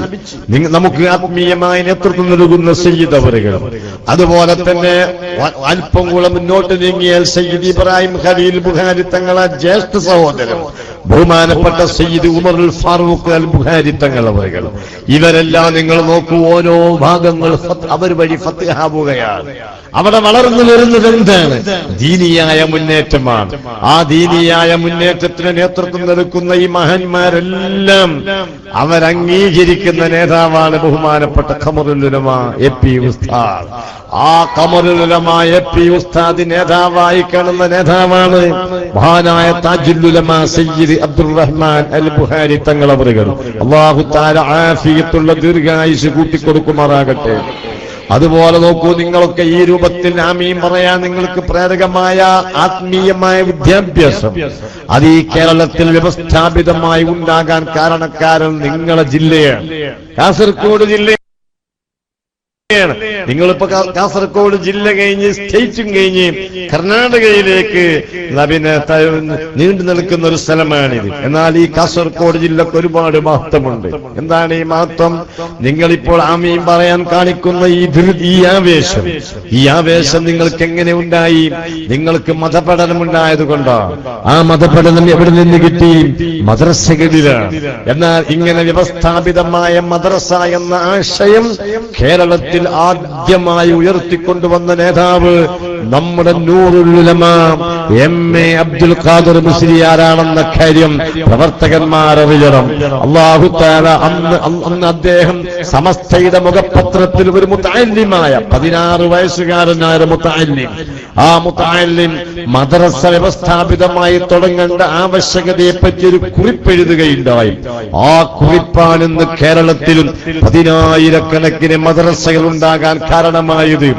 നമുക്ക് ആത്മീയമായ നേതൃത്വം നൽകുന്ന സയ്യിദ് അവറുകൾ, അതുപോലെ തന്നെ അല്പം കൂടെ മുന്നോട്ട് നീങ്ങിയാൽ സയ്യിദ് ഇബ്രാഹിം ഖലീൽ ബുഖാരി തങ്ങളെ ജ്യേഷ്ഠ സഹോദരൻ ബഹുമാനപ്പെട്ട സയ്യിദ് ഉമറുൽ ഫാറൂഖ് അൽ ബുഖാരി തങ്ങൾ അവറുകൾ, ഇവരെല്ലാം നിങ്ങൾ നോക്കൂ, ഓരോ ഭാഗങ്ങൾ അവർ വഴി ഫത്ഹാവുകയാണ്. അവിടെ വളർന്നു വരുന്നത് എന്താണ്? ദീനിയായ മുന്നേറ്റമാണ്. ആ ദീനിയായ മുന്നേറ്റത്തിന് നേതൃത്വം നൽകുന്ന ഈ മഹാന്മാരെല്ലാം അവരംഗീകരിക്കുന്ന നേതാവാണ് ബഹുമാനപ്പെട്ട ഖമറുൽ ഉലമ എ.പി. ഉസ്താദ്. ആ ഖമറുൽ ഉലമ എ.പി. ഉസ്താദ് നേതാവായി കാണുന്ന നേതാവാണ് മഹാനായ താജുൽ ഉലമ സയ്യിദ് അബ്ദുറഹ്മാൻ അൽ ബുഖാരി തങ്ങൾ അവറുകൾ. അല്ലാഹു തആല ആഫിയത്തുള്ള ദീർഘായുസ് കൂട്ടിക്കൊടുക്കുമാറാകട്ടെ. അതുപോലെ നോക്കൂ, നിങ്ങളൊക്കെ ഈ രൂപത്തിൽ ആമീൻ പറയാൻ നിങ്ങൾക്ക് പ്രേരകമായ ആത്മീയമായ വിദ്യാഭ്യാസം അത് ഈ കേരളത്തിൽ വ്യവസ്ഥാപിതമായി ഉണ്ടാകാൻ കാരണക്കാരൻ നിങ്ങളെ ജില്ലയാണ്, കാസർഗോഡ് ജില്ല. നിങ്ങളിപ്പോ കാസർഗോഡ് ജില്ല കഴിഞ്ഞ് സ്റ്റേറ്റും കഴിഞ്ഞ് കർണാടകയിലേക്ക് പിന്നെ നീണ്ടു നിൽക്കുന്ന ഒരു സ്ഥലമാണിത്. എന്നാൽ ഈ കാസർഗോഡ് ജില്ലക്ക് ഒരുപാട് മഹത്വമുണ്ട്. എന്താണ് ഈ മഹത്വം? നിങ്ങളിപ്പോൾ ആമീൻ പറയാൻ കാണിക്കുന്ന ഈ ആവേശം നിങ്ങൾക്ക് എങ്ങനെ ഉണ്ടായി? നിങ്ങൾക്ക് മതപഠനം ഉണ്ടായത് കൊണ്ടാണ്. ആ മതപഠനം എവിടെ നിന്ന് കിട്ടി? മദ്രസകളിലാണ്. എന്നാൽ ഇങ്ങനെ വ്യവസ്ഥാപിതമായ മദ്രസ എന്ന ആശയം കേരളത്തിൽ ആദ്യമായി ഉയർത്തിക്കൊണ്ടുവന്ന നേതാവ് നമ്മുടെ നൂറുൽ ഉലമ എം.എ. അബ്ദുൽ ഖാദിർ മുസ്ലിയാരാണെന്ന കാര്യം പ്രവർത്തകന്മാരറിയണം. അല്ലാഹു തആല അന്ന് അദ്ദേഹം സമസ്തയുടെ മുഖപത്രത്തിൽ ഒരു മുതഅല്ലിമായ 16 വയസ്സുകാരനായ മുതഅല്ലിം, ആ മുതഅല്ലിം മദ്രസ വ്യവസ്ഥാപിതമായി തുടങ്ങേണ്ട ആവശ്യകതയെ പറ്റി ഒരു കുറിപ്പ് എഴുതുകയുണ്ടായി. ആ കുറിപ്പാണ് ഇന്ന് കേരളത്തിലും 10,000-കണക്കിന് മദ്രസകൾ ഉണ്ടാകാൻ കാരണമായത്.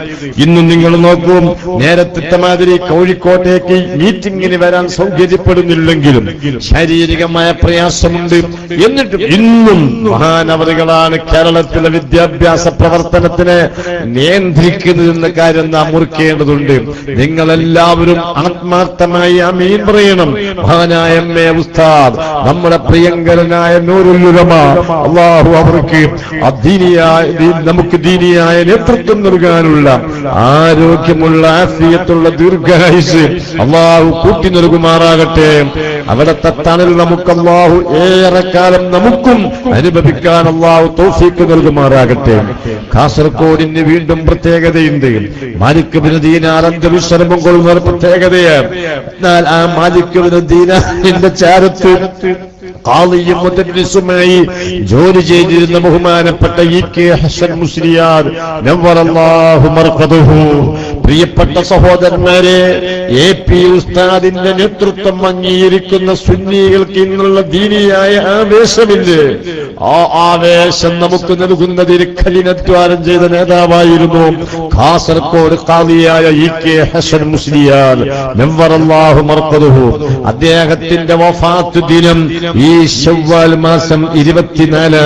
ഇന്നും നിങ്ങൾ നോക്കൂ, നേരത്തെ മാതിരി കോഴിക്കോട്ടേക്ക് മീറ്റിംഗിന് വരാൻ സൗകര്യപ്പെടുന്നില്ലെങ്കിലും ശാരീരികമായ പ്രയാസമുണ്ട്. എന്നിട്ടും ഇന്നും മഹാനവറുകളാണ് കേരളത്തിലെ വിദ്യാഭ്യാസ പ്രവർത്തനത്തിനെ നിയന്ത്രിക്കുന്നതെന്ന കാര്യം നാം മുറിക്കേണ്ടതുണ്ട്. നിങ്ങളെല്ലാവരും ആത്മാർത്ഥമായി ആമീൻ പറയണം. മഹാനായ എം.എ. ഉസ്താദ്, നമ്മുടെ പ്രിയങ്കരനായ നൂറുൽ ഉലമ, അല്ലാഹു അവർക്ക് നമുക്ക് ദീനിയായ നേതൃത്വം നൽകാനുള്ള ആരോഗ്യമുള്ള ആഫിയത്തുള്ള ദീർഘായുസ് അല്ലാഹു കൂട്ടി നൽകുമാറാകട്ടെ. അവിടത്തെ തണൽ നമുക്ക് അല്ലാഹു ഏറെക്കാലം നമുക്കും അനുഭവിക്കാൻ അല്ലാഹു തൗഫീഖ് നൽകുമാറാകട്ടെ. കാസർഗോഡിന് വീണ്ടും പ്രത്യേകതയുണ്ട്. മാലിക് ഇബ്നു ദീനാർ അന്ത്യവിശ്രമം കൊള്ളുന്ന ഒരു പ്രത്യേകതയാണ്. എന്നാൽ ആ മാലിക് ഇബ്നു ദീനാറിന്റെ ചാരത്ത് ഖാദിയും മുതദ്ദിസുമായി ജോലി ചെയ്തിരുന്ന ബഹുമാനപ്പെട്ട ഇ.കെ. ഹസൻ മുസ്ലിയാർ നവ്വറല്ലാഹു മർഖദഹു. പ്രിയപ്പെട്ട സഹോദരന്മാരെ, എ.പി. ഉസ്താദിന്റെ നേതൃത്വം അംഗീകരിക്കുന്ന സുന്നികൾക്ക് ഇന്നുള്ള ദീനിയായ ആവേശമില്ലേ? ആ ആവേശം നമുക്ക് നൽകുന്നതിന് കഠിനാധ്വാനം ചെയ്ത നേതാവായിരുന്നു കാസർഗോഡ് ഖാദിയായ ഇ.കെ. ഹസൻ മുസ്ലിയാർ നവ്വറല്ലാഹു മർഖദഹു. അദ്ദേഹത്തിന്റെ വഫാത്ത് ദിനം ഈ ശവ്വാൽ മാസം 24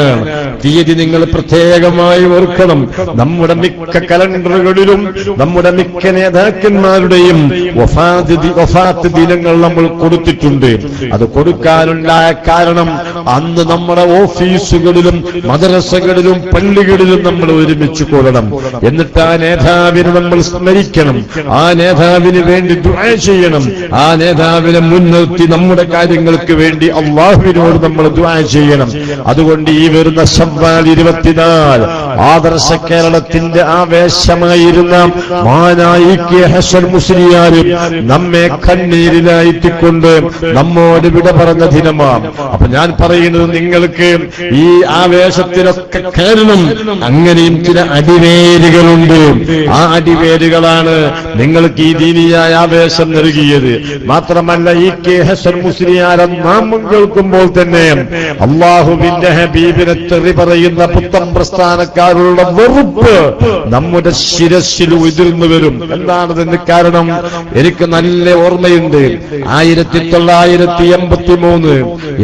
തീയതി നിങ്ങൾ പ്രത്യേകമായി ഓർക്കണം. നമ്മുടെ മിക്ക കലണ്ടറുകളിലും നമ്മുടെ മിക്ക നേതാക്കന്മാരുടെയും വഫാത്ത് ദിനങ്ങൾ നമ്മൾ കൊടുത്തിട്ടുണ്ട്. അത് കൊടുക്കാനുണ്ടായ കാരണം അന്ന് നമ്മുടെ ഓഫീസുകളിലും മദ്രസകളിലും പള്ളികളിലും നമ്മൾ ഒരുമിച്ച് കൂടണം. എന്നിട്ട് ആ നേതാവിനെ നമ്മൾ സ്മരിക്കണം. ആ നേതാവിന് വേണ്ടി ദുആ ചെയ്യണം. ആ നേതാവിനെ മുൻനിർത്തി നമ്മുടെ കാര്യങ്ങൾക്ക് വേണ്ടി അല്ലാഹുവിനോട് നമ്മൾ ദുആ ചെയ്യണം. അതുകൊണ്ട് ഈ വരുന്ന ശവ്വാൽ 24 ആദർശ കേരളത്തിന്റെ ആവേശമായിരുന്ന മഹാനായ കെ ഹസൻ മുസ്ലിയാരും നമ്മെ കണ്ണീരിലായിട്ടിക്കൊണ്ട് നമ്മോട് വിട പറഞ്ഞ ദിനമാണ്. അപ്പൊ ഞാൻ പറയുന്നത്, നിങ്ങൾക്ക് ഈ ആവേശത്തിനൊക്കെ കാരണം അങ്ങനെയും ചില അടിവേരുകളുണ്ട്. ആ അടിവേരുകളാണ് നിങ്ങൾക്ക് ഈ ദീനിയായ ആവേശം നൽകിയത്. മാത്രമല്ല, ഈ കെ ഹസൻ മുസ്ലിയാരെ നാമം കേൾക്കുമ്പോൾ തന്നെ അള്ളാഹുവിന്റെ ഹബീബിനെ തെറി പറയുന്ന പുത്തൻ പ്രസ്ഥാനക്കാരുടെ വെറുപ്പ് നമ്മുടെ ശിരസ്സിൽ ഉതിർന്നു വരും. എന്താണതിന് കാരണം? എനിക്ക് നല്ല ഓർമ്മയുണ്ട്. 1983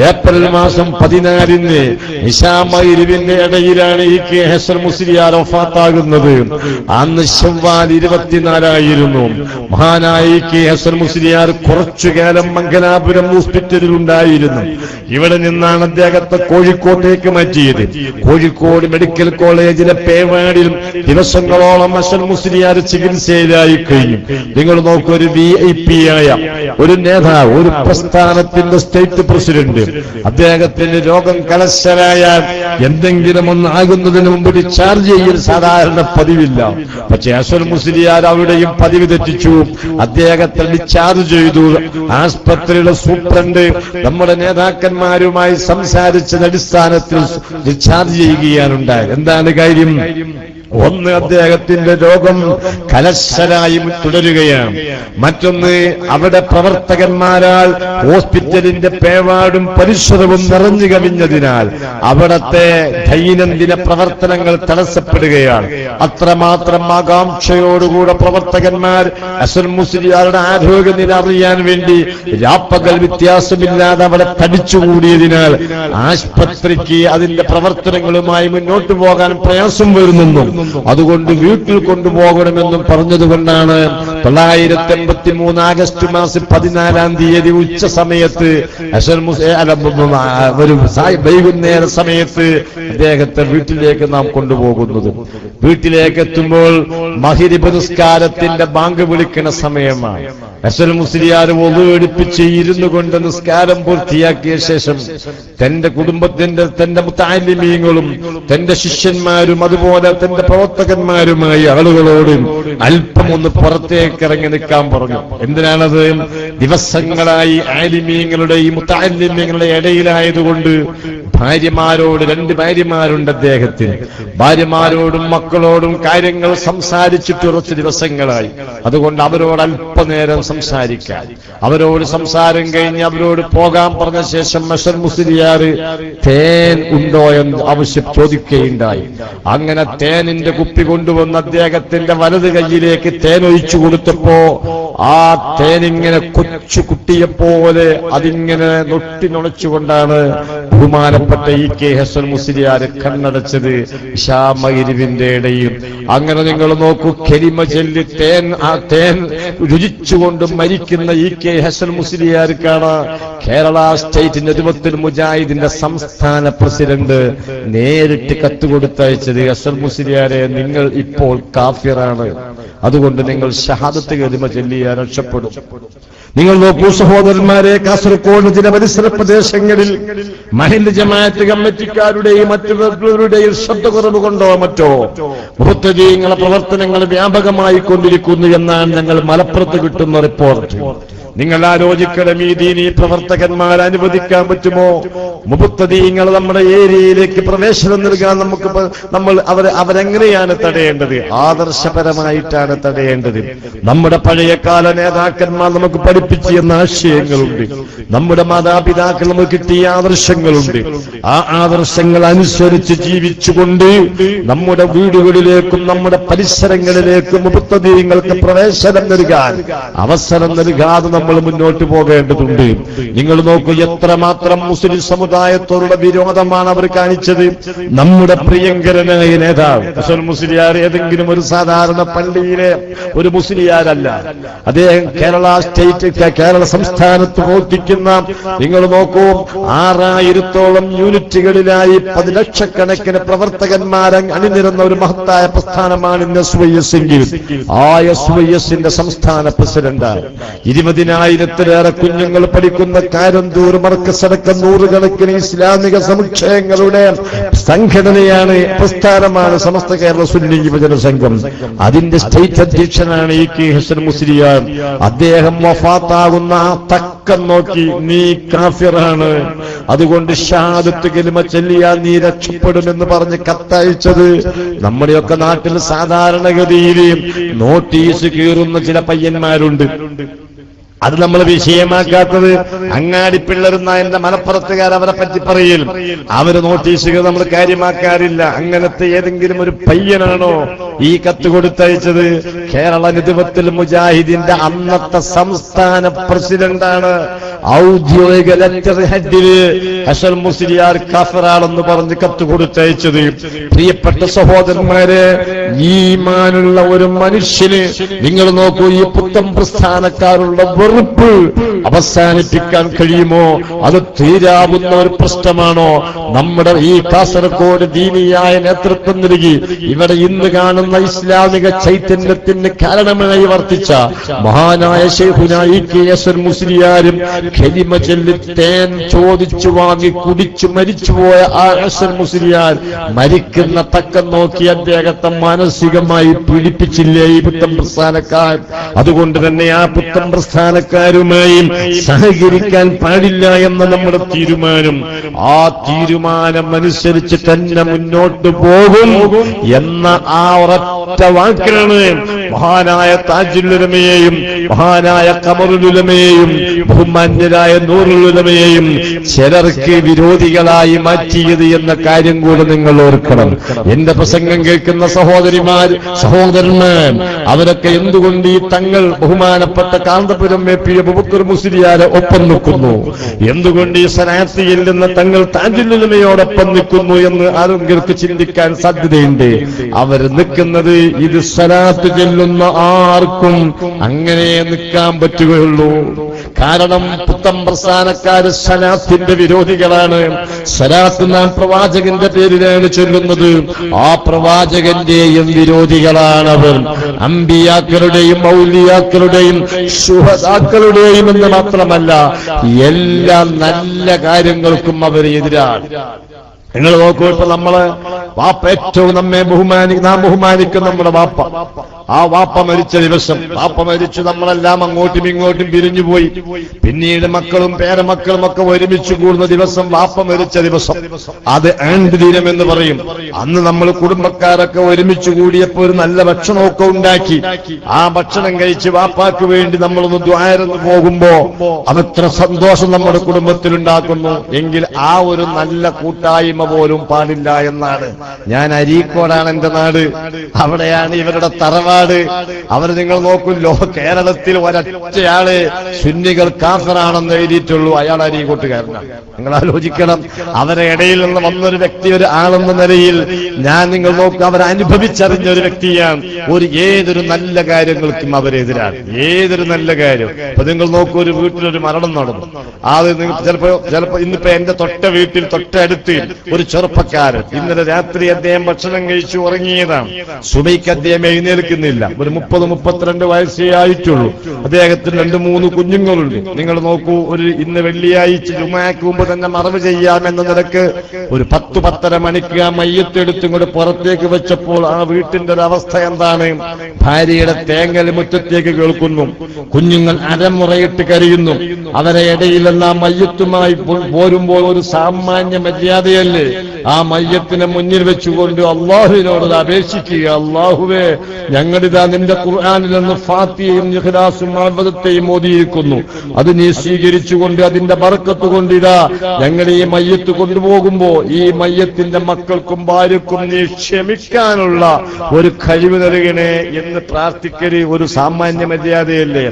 ഏപ്രിൽ മാസം 14 ഇശാമഗ്രിബിന്റെ ഇടയിലാണ് ഈ കെ ഹസൻ മുസ്ലിയാർ വഫാത്താകുന്നത്. അന്ന് ശവ്വാൽ 24 മഹാനായ ഈ കെ ഹസൻ മുസ്ലിയാർ കുറച്ചുകാലം മംഗലാപുരം ഹോസ്പിറ്റലിൽ ഉണ്ടായിരുന്നു. ഇവിടെ നിന്നാണ് അദ്ദേഹത്തെ കോഴിക്കോട്ടേക്ക് മാറ്റിയത്. കോഴിക്കോട് മെഡിക്കൽ കോളേജിലെ പേവാടിൽ ദിവസങ്ങളോളം ഹസൻ മുസ്ലിയാർ ചികിത്സയിലായി കഴിഞ്ഞു. നിങ്ങൾ നോക്കൂ, ഒരു VIP ആയ ഒരു നേതാവ്, ഒരു പ്രസ്ഥാനത്തിന്റെ സ്റ്റേറ്റ് പ്രസിഡന്റ്, അദ്ദേഹത്തിന് രോഗം കലശലായാൽ എന്തെങ്കിലും ഒന്ന് ആകുന്നതിന് മുമ്പ് ഡിസ്ചാർജ് ചെയ്യൽ സാധാരണ പതിവില്ല. പക്ഷേ ഹസൻ മുസ്ലിയാർ അവിടെയും പതിവ് തെറ്റിച്ചു. അദ്ദേഹത്തെ ഡിസ്ചാർജ് ചെയ്തു. ആസ്പത്രിയിലെ സൂപ്രണ്ട് നമ്മുടെ നേതാക്കന്മാരുമായി സംസാരിച്ച അടിസ്ഥാനത്തിൽ ഡിസ്ചാർജ് ചെയ്യുകയാണുണ്ടായത്. എന്താണ് കാര്യം? ഒന്ന്, അദ്ദേഹത്തിന്റെ രോഗം കലശലായി തുടരുകയാണ്. മറ്റൊന്ന്, അവിടെ പ്രവർത്തകന്മാരാൽ ഹോസ്പിറ്റലിന്റെ പേവാടും പരിസരവും നിറഞ്ഞു കവിഞ്ഞതിനാൽ അവിടത്തെ ദൈനംദിന പ്രവർത്തനങ്ങൾ തടസ്സപ്പെടുകയാണ്. അത്രമാത്രം ആകാംക്ഷയോടുകൂടെ പ്രവർത്തകന്മാർ ഹസൻ മുസ്ലിയാരുടെ ആരോഗ്യനില അറിയാൻ വേണ്ടി രാപ്പകൽ വ്യത്യാസമില്ലാതെ അവിടെ തടിച്ചുകൂടിയതിനാൽ ആശുപത്രിക്ക് അതിന്റെ പ്രവർത്തനങ്ങളുമായി മുന്നോട്ടു പോകാൻ പ്രയാസം വരുന്നു. അതുകൊണ്ട് വീട്ടിൽ കൊണ്ടുപോകണമെന്നും പറഞ്ഞതുകൊണ്ടാണ് 1983 ആഗസ്റ്റ് മാസം 14 ഉച്ച സമയത്ത് ഒരു വൈകുന്നേര സമയത്ത് അദ്ദേഹത്തെ വീട്ടിലേക്ക് നാം കൊണ്ടുപോകുന്നത്. വീട്ടിലേക്ക് എത്തുമ്പോൾ മഗ്രിബ് നിസ്കാരത്തിന്റെ ബാങ്ക് വിളിക്കുന്ന സമയമാണ്. ഹസൻ മുസ്ലിയാർ വുളു എടുപ്പിച്ച് ഇരുന്നു കൊണ്ട് നിസ്കാരം പൂർത്തിയാക്കിയ ശേഷം തന്റെ കുടുംബത്തിന്റെ, തന്റെ മുത്തഅല്ലിമീങ്ങളും തന്റെ ശിഷ്യന്മാരും അതുപോലെ തന്റെ പ്രവർത്തകന്മാരുമായി ആളുകളോട് അല്പം ഒന്ന് പുറത്തേക്ക് ഇറങ്ങി നിൽക്കാൻ പറഞ്ഞു. എന്തിനാണത്? ദിവസങ്ങളായി ആലിമീങ്ങളുടെയും മുത്തഅല്ലിമീങ്ങളുടെ ഇടയിലായതുകൊണ്ട് ഭാര്യമാരോട്, 2 ഭാര്യമാരുണ്ട് അദ്ദേഹത്തിന്, ഭാര്യമാരോടും മക്കളോടും കാര്യങ്ങൾ സംസാരിച്ചിട്ട് കുറച്ച് ദിവസങ്ങളായി. അതുകൊണ്ട് അവരോട് അല്പനേരം സംസാരിക്കാൻ, അവരോട് സംസാരം കഴിഞ്ഞ് അവരോട് പോകാൻ പറഞ്ഞ ശേഷം ഹസൻ മുസ്ലിയാർ തേൻ ഉണ്ടോ എന്ന് ആവശ്യം ചോദിക്കുകയുണ്ടായി. അങ്ങനെ തേനിന്റെ കുപ്പി കൊണ്ടുവന്ന് അദ്ദേഹത്തിന്റെ വലത് കൈയിലേക്ക് തേൻ ഒഴിച്ചു കൊടുത്തപ്പോ ആ തേനിങ്ങനെ കൊച്ചു കുട്ടിയെപ്പോലെ അതിങ്ങനെ നുണച്ചുകൊണ്ടാണ് ബഹുമാനപ്പെട്ട ഈ കെ ഹസൻ മുസ്ലിയാർ കണ്ണടച്ചത് ഇശാമഗ്രിബിന്റെ ഇടയിൽ. അങ്ങനെ നിങ്ങൾ നോക്കൂ, കലിമ ചൊല്ലി ആ തേൻ രുചിച്ചുകൊണ്ട് മരിക്കുന്ന ഈ കെ ഹസൻ മുസ്ലിയാർക്കാണ് കേരള സ്റ്റേറ്റ് നദ്വത്തുൽ മുജാഹിദിന്റെ സംസ്ഥാന പ്രസിഡന്റ് നേരിട്ട് കത്ത് കൊടുത്തയച്ചത്. ഹസൻ മുസ്ലിയാരെ, നിങ്ങൾ ഇപ്പോൾ കാഫിറാണ്, അതുകൊണ്ട് നിങ്ങൾ ഷഹാദത്ത് കലിമ ചൊല്ലിയാൽ രക്ഷപ്പെടും. നിങ്ങൾ നോക്കൂ സഹോദരന്മാരെ, കാസർഗോഡ് ചില പരിസര പ്രദേശങ്ങളിൽ മഹല്ല് ജമാഅത്ത് കമ്മിറ്റിക്കാരുടെയും മറ്റുള്ളവരുടെയും ശ്രദ്ധക്കുറവ് കൊണ്ടോ മറ്റോ മുഹത്തദീങ്ങളുടെ പ്രവർത്തനങ്ങൾ വ്യാപകമായി കൊണ്ടിരിക്കുന്നു എന്നാണ് ഞങ്ങൾ മലപ്പുറത്ത് കിട്ടുന്ന റിപ്പോർട്ട്. നിങ്ങൾ ആലോചിക്കണം, ഈ ദീനീ പ്രവർത്തകന്മാർ അനുവദിക്കാൻ പറ്റുമോ? മുബത്തദീങ്ങൾ നമ്മുടെ ഏരിയയിലേക്ക് പ്രവേശനം നൽകാൻ നമ്മൾ അവരെങ്ങനെയാണ് തടയേണ്ടത്? ആദർശപരമായിട്ടാണ് തടയേണ്ടത്. നമ്മുടെ പഴയകാല നേതാക്കന്മാർ നമുക്ക് പഠിപ്പിച്ചു എന്ന ആശയങ്ങളുണ്ട്. നമ്മുടെ മാതാപിതാക്കൾ നമുക്ക് കിട്ടിയ ആദർശങ്ങളുണ്ട്. ആ ആദർശങ്ങൾ അനുസരിച്ച് ജീവിച്ചുകൊണ്ട് നമ്മുടെ വീടുകളിലേക്കും നമ്മുടെ പരിസരങ്ങളിലേക്കും മുബത്തദീങ്ങൾക്ക് പ്രവേശനം നൽകാൻ അവസരം നൽകാതെ നമ്മൾ മുന്നോട്ട് പോകേണ്ടതുണ്ട്. നിങ്ങൾ നോക്കൂ, എത്രമാത്രം മുസ്ലിം സമുദായത്തോടുള്ള വിരോധമാണ് അവർ കാണിച്ചത്. നമ്മുടെ പ്രിയങ്കരനായ നേതാവ് ഹസൻ മുസ്ലിയാർ ഏതെങ്കിലും ഒരു സാധാരണ പള്ളിയിലെ ഒരു മുസ്ലിയാരല്ല. അദ്ദേഹം കേരള സംസ്ഥാനത്ത് പ്രവർത്തിക്കുന്ന, നിങ്ങൾ നോക്കൂ, 6000-ഓളം യൂണിറ്റുകളിലായി 10 ലക്ഷക്കണക്കിന് പ്രവർത്തകന്മാരെ അണിനിരുന്ന ഒരു മഹത്തായ പ്രസ്ഥാനമാണ് SYS എങ്കിൽ ആ SYSന്റെ സംസ്ഥാന പ്രസിഡന്റ് 20 20,000-ലേറെ കുഞ്ഞുങ്ങൾ പഠിക്കുന്ന കാരന്തൂർ മർക്കസ് അടക്കം നൂറുകണക്കിന് ഇസ്ലാമിക സമുച്ചയങ്ങളുടെ സംഘടനയാണ്, പ്രസ്ഥാനമാണ് സമസ്ത കേരള സുന്നി യുവജന സംഘം. അതിന്റെ സ്റ്റേറ്റ് അധ്യക്ഷനാണ് ഇ കെ ഹസൻ മുസ്ലിയാർ. അദ്ദേഹം വഫാത്താകുന്ന ആ തക്കം നോക്കി നീ കാഫിറാണ്, അതുകൊണ്ട് ഷഹാദത്ത് കലിമ ചൊല്ലിയാൽ നീ രക്ഷപ്പെടുമെന്ന് പറഞ്ഞ് കത്തയച്ചത്. നമ്മുടെയൊക്കെ നാട്ടിൽ സാധാരണഗതിയിൽ നോട്ടീസ് കീറുന്ന ചില പയ്യന്മാരുണ്ട്. അത് നമ്മൾ വിഷയമാക്കാത്തത് അങ്ങാടിപ്പിള്ളരുന്ന എന്റെ മലപ്പുറത്തുകാർ അവരെ പറ്റി പറയൽ, അവര് നോട്ടീസുകൾ നമ്മൾ കാര്യമാക്കാറില്ല. അങ്ങനത്തെ ഏതെങ്കിലും ഒരു പയ്യനാണോ ഈ കത്ത് കൊടുത്തയച്ചത്? കേരള നിതുവത്തുൽ മുജാഹിദിന്റെ അന്നത്തെ സംസ്ഥാന പ്രസിഡന്റാണ്. ഔദ്യോഗിക ലെറ്റർ ഹെഡില് ഹസൻ മുസ്ലിയാർ കാഫിറാണെന്ന് പറഞ്ഞ് കത്ത് കൊടുത്തയച്ചത്. പ്രിയപ്പെട്ട സഹോദരന്മാരെ, ഈമാനുള്ള ഒരു മനുഷ്യന് നിങ്ങൾ നോക്കൂ, ഈ പുത്തൻ പ്രസ്ഥാനക്കാരുള്ള വെറുപ്പ് അവസാനിപ്പിക്കാൻ കഴിയുമോ? അത് തീരാവുന്ന ഒരു പ്രശ്നമാണോ? നമ്മുടെ ഈ കാസർഗോഡ് ദീനിയായ നേതൃത്വം നൽകി ഇവിടെ ഇന്ന് കാണുന്ന ഇസ്ലാമിക ചൈതന്യത്തിന് കാരണമായി വർത്തിച്ച മഹാനായ ശൈഖുനാ ഇ കെ ഹസൻ മുസ്ലിയാരും ഖലിമ ചൊല്ലി തേൻ ചോദിച്ചു വാങ്ങി കുടിച്ചു മരിച്ചുപോയ ആ ഹസൻ മുസ്ലിയാർ മരിക്കുന്ന തക്കം നോക്കി അദ്ദേഹത്തെ മാനസികമായി പീഡിപ്പിച്ചില്ലേ ഈ പുത്തൻ പ്രസ്ഥാനക്കാർ? അതുകൊണ്ട് തന്നെ ആ പുത്തൻ പ്രസ്ഥാനക്കാരുമായും സഹകരിക്കാൻ പാടില്ല എന്ന നമ്മുടെ തീരുമാനം, ആ തീരുമാനം അനുസരിച്ച് തന്നെ മുന്നോട്ട് പോകും എന്ന ആ ഒരൊറ്റ വാക്കാണ് മഹാനായ താജുൽ ഉലമയെയും മഹാനായ ഖമറുൽ ഉലമയെയും ബഹുമാന്യരായ നൂറുൽ ഉലമയെയും ചിലർക്ക് വിരോധികളായി മാറ്റിയത് എന്ന കാര്യം കൂടെ നിങ്ങൾ ഓർക്കണം. എന്റെ പ്രസംഗം കേൾക്കുന്ന സഹോദരന്മാർ അവരൊക്കെ എന്തുകൊണ്ട് ഈ തങ്ങൾ ബഹുമാനപ്പെട്ട കാന്തപുരം പി അബൂബക്കർ മുസ്ലിയാരെ ഒപ്പം നിൽക്കുന്നു? എന്തുകൊണ്ട് ഈ സനാത്തിയിൽ നിന്ന് തങ്ങൾ താജുൽ ഉലമയോടൊപ്പം നിൽക്കുന്നു എന്ന് ആരെങ്കിലും ചിന്തിക്കാൻ സാധ്യതയുണ്ട്. അവർ നിൽക്കുന്നത് ഇത് സലാത്ത് ചെല്ലുന്ന ആർക്കും അങ്ങനെ നിൽക്കാൻ പറ്റുകയുള്ളൂ. കാരണം പുത്തൻ പ്രസ്ഥാനക്കാര് സലാത്തിന്റെ വിരോധികളാണ്. സലാത്ത് നാം പ്രവാചകന്റെ പേരിലാണ് ചൊല്ലുന്നത്. ആ പ്രവാചകന്റെയും വിരോധികളാണവർ. അമ്പിയാക്കളുടെയും ഔലിയാക്കളുടെയും ശുഹദാക്കളുടെയും എന്ന് മാത്രമല്ല എല്ലാ നല്ല കാര്യങ്ങൾക്കും അവർ എതിരാണ്. നിങ്ങൾ നോക്കൂ, ഇപ്പൊ നമ്മള് വാപ്പ ഏറ്റവും നാം ബഹുമാനിക്കുന്ന നമ്മുടെ വാപ്പ, ആ വാപ്പ മരിച്ച ദിവസം, വാപ്പ മരിച്ചു നമ്മളെല്ലാം അങ്ങോട്ടും ഇങ്ങോട്ടും പിരിഞ്ഞുപോയി. പിന്നീട് മക്കളും പേരമക്കളും ഒക്കെ ഒരുമിച്ച് കൂടുന്ന ദിവസം, വാപ്പ മരിച്ച ദിവസം, അത് ആണ്ട് ദിനം എന്ന് പറയും. അന്ന് നമ്മൾ കുടുംബക്കാരൊക്കെ ഒരുമിച്ച് കൂടിയപ്പോൾ ഒരു നല്ല ഭക്ഷണമൊക്കെ ഉണ്ടാക്കി ആ ഭക്ഷണം കഴിച്ച് വാപ്പാക്ക് വേണ്ടി നമ്മളൊന്ന് ദ്വാരന്ന് പോകുമ്പോ അതെത്ര സന്തോഷം നമ്മുടെ കുടുംബത്തിലുണ്ടാക്കുന്നു. എങ്കിൽ ആ ഒരു നല്ല കൂട്ടായ്മ പോലും പാടില്ല എന്നാണ്. ഞാൻ അരീക്കോടാണ് എന്റെ നാട്, അവിടെയാണ് ഇവരുടെ തറവാട്. അവർ നിങ്ങൾ നോക്കുമല്ലോ, കേരളത്തിൽ ഒരൊറ്റയാള് സുന്നികൾ കാഫിറാണെന്ന് എഴുതിയിട്ടുള്ളൂ, അയാൾ അരീക്കോട്ടുകാരനാണ്. നിങ്ങൾ ആലോചിക്കണം, അവരുടെ ഇടയിൽ നിന്ന് വന്നൊരു വ്യക്തി, ഒരു ആളെന്ന നിലയിൽ ഞാൻ നിങ്ങൾ നോക്കുക, അവരനുഭവിച്ചറിഞ്ഞ ഒരു വ്യക്തിയാണ്. ഏതൊരു നല്ല കാര്യങ്ങൾക്കും അവരെതിരാണ്, ഏതൊരു നല്ല കാര്യം. അപ്പൊ നിങ്ങൾ നോക്കൂ, ഒരു വീട്ടിലൊരു മരണം നടന്നു. അത് ചിലപ്പോ ഇന്നിപ്പോ എന്റെ തൊട്ട വീട്ടിൽ തൊട്ടടുത്ത് ഒരു ചെറുപ്പക്കാരൻ ഇന്നലെ രാത്രി അദ്ദേഹം ഭക്ഷണം കഴിച്ചു ഉറങ്ങിയതാണ്. സുബൈക്ക് അദ്ദേഹം എഴുന്നേൽക്കുന്നില്ല. ഒരു 30-32 വയസ്സേ ആയിട്ടുള്ളൂ. അദ്ദേഹത്തിന് 2-3 കുഞ്ഞുങ്ങളുണ്ട്. നിങ്ങൾ നോക്കൂ, ഇന്ന് വെള്ളിയാഴ്ച ജുമാക്ക് മുമ്പ് തന്നെ മറവ് ചെയ്യാമെന്ന നിലക്ക് ഒരു 10-10:30 മണിക്ക് ആ മയ്യത്തെടുത്തും കൂടെ പുറത്തേക്ക് വെച്ചപ്പോൾ ആ വീട്ടിന്റെ ഒരു അവസ്ഥ എന്താണ്? ഭാര്യയുടെ തേങ്ങൽ മുറ്റത്തേക്ക് കേൾക്കുന്നു, കുഞ്ഞുങ്ങൾ അരമുറയിട്ട് കരയുന്നു. അവരെ ഇടയിലെല്ലാം മയ്യത്തുമായി പോരുമ്പോൾ ഒരു സാമാന്യ മര്യാദയല്ലേ ആ മയ്യത്തിനെ മുന്നിൽ വെച്ചുകൊണ്ട് അള്ളാഹുവിനോട് അപേക്ഷിക്കുക, അള്ളാഹുവേ ഞങ്ങളിതാ നിന്റെ ഖുർആനിൽ നിന്ന് ഫാത്തിഹയും ഇഖ്ലാസും അബദത്തെയും ഓതിയിരിക്കുന്നു, അത് നീ സ്വീകരിച്ചുകൊണ്ട് അതിന്റെ ബർക്കത്ത് കൊണ്ടിതാ ഞങ്ങൾ ഈ മയ്യത്ത് കൊണ്ടുപോകുമ്പോ ഈ മയ്യത്തിന്റെ മക്കൾക്കും ഭാര്യക്കും നീ ക്ഷമിക്കാനുള്ള ഒരു കഴിവ് നൽകണേ എന്ന് പ്രാർത്ഥിക്കല് ഒരു സാമാന്യ മര്യാദയല്ലേ?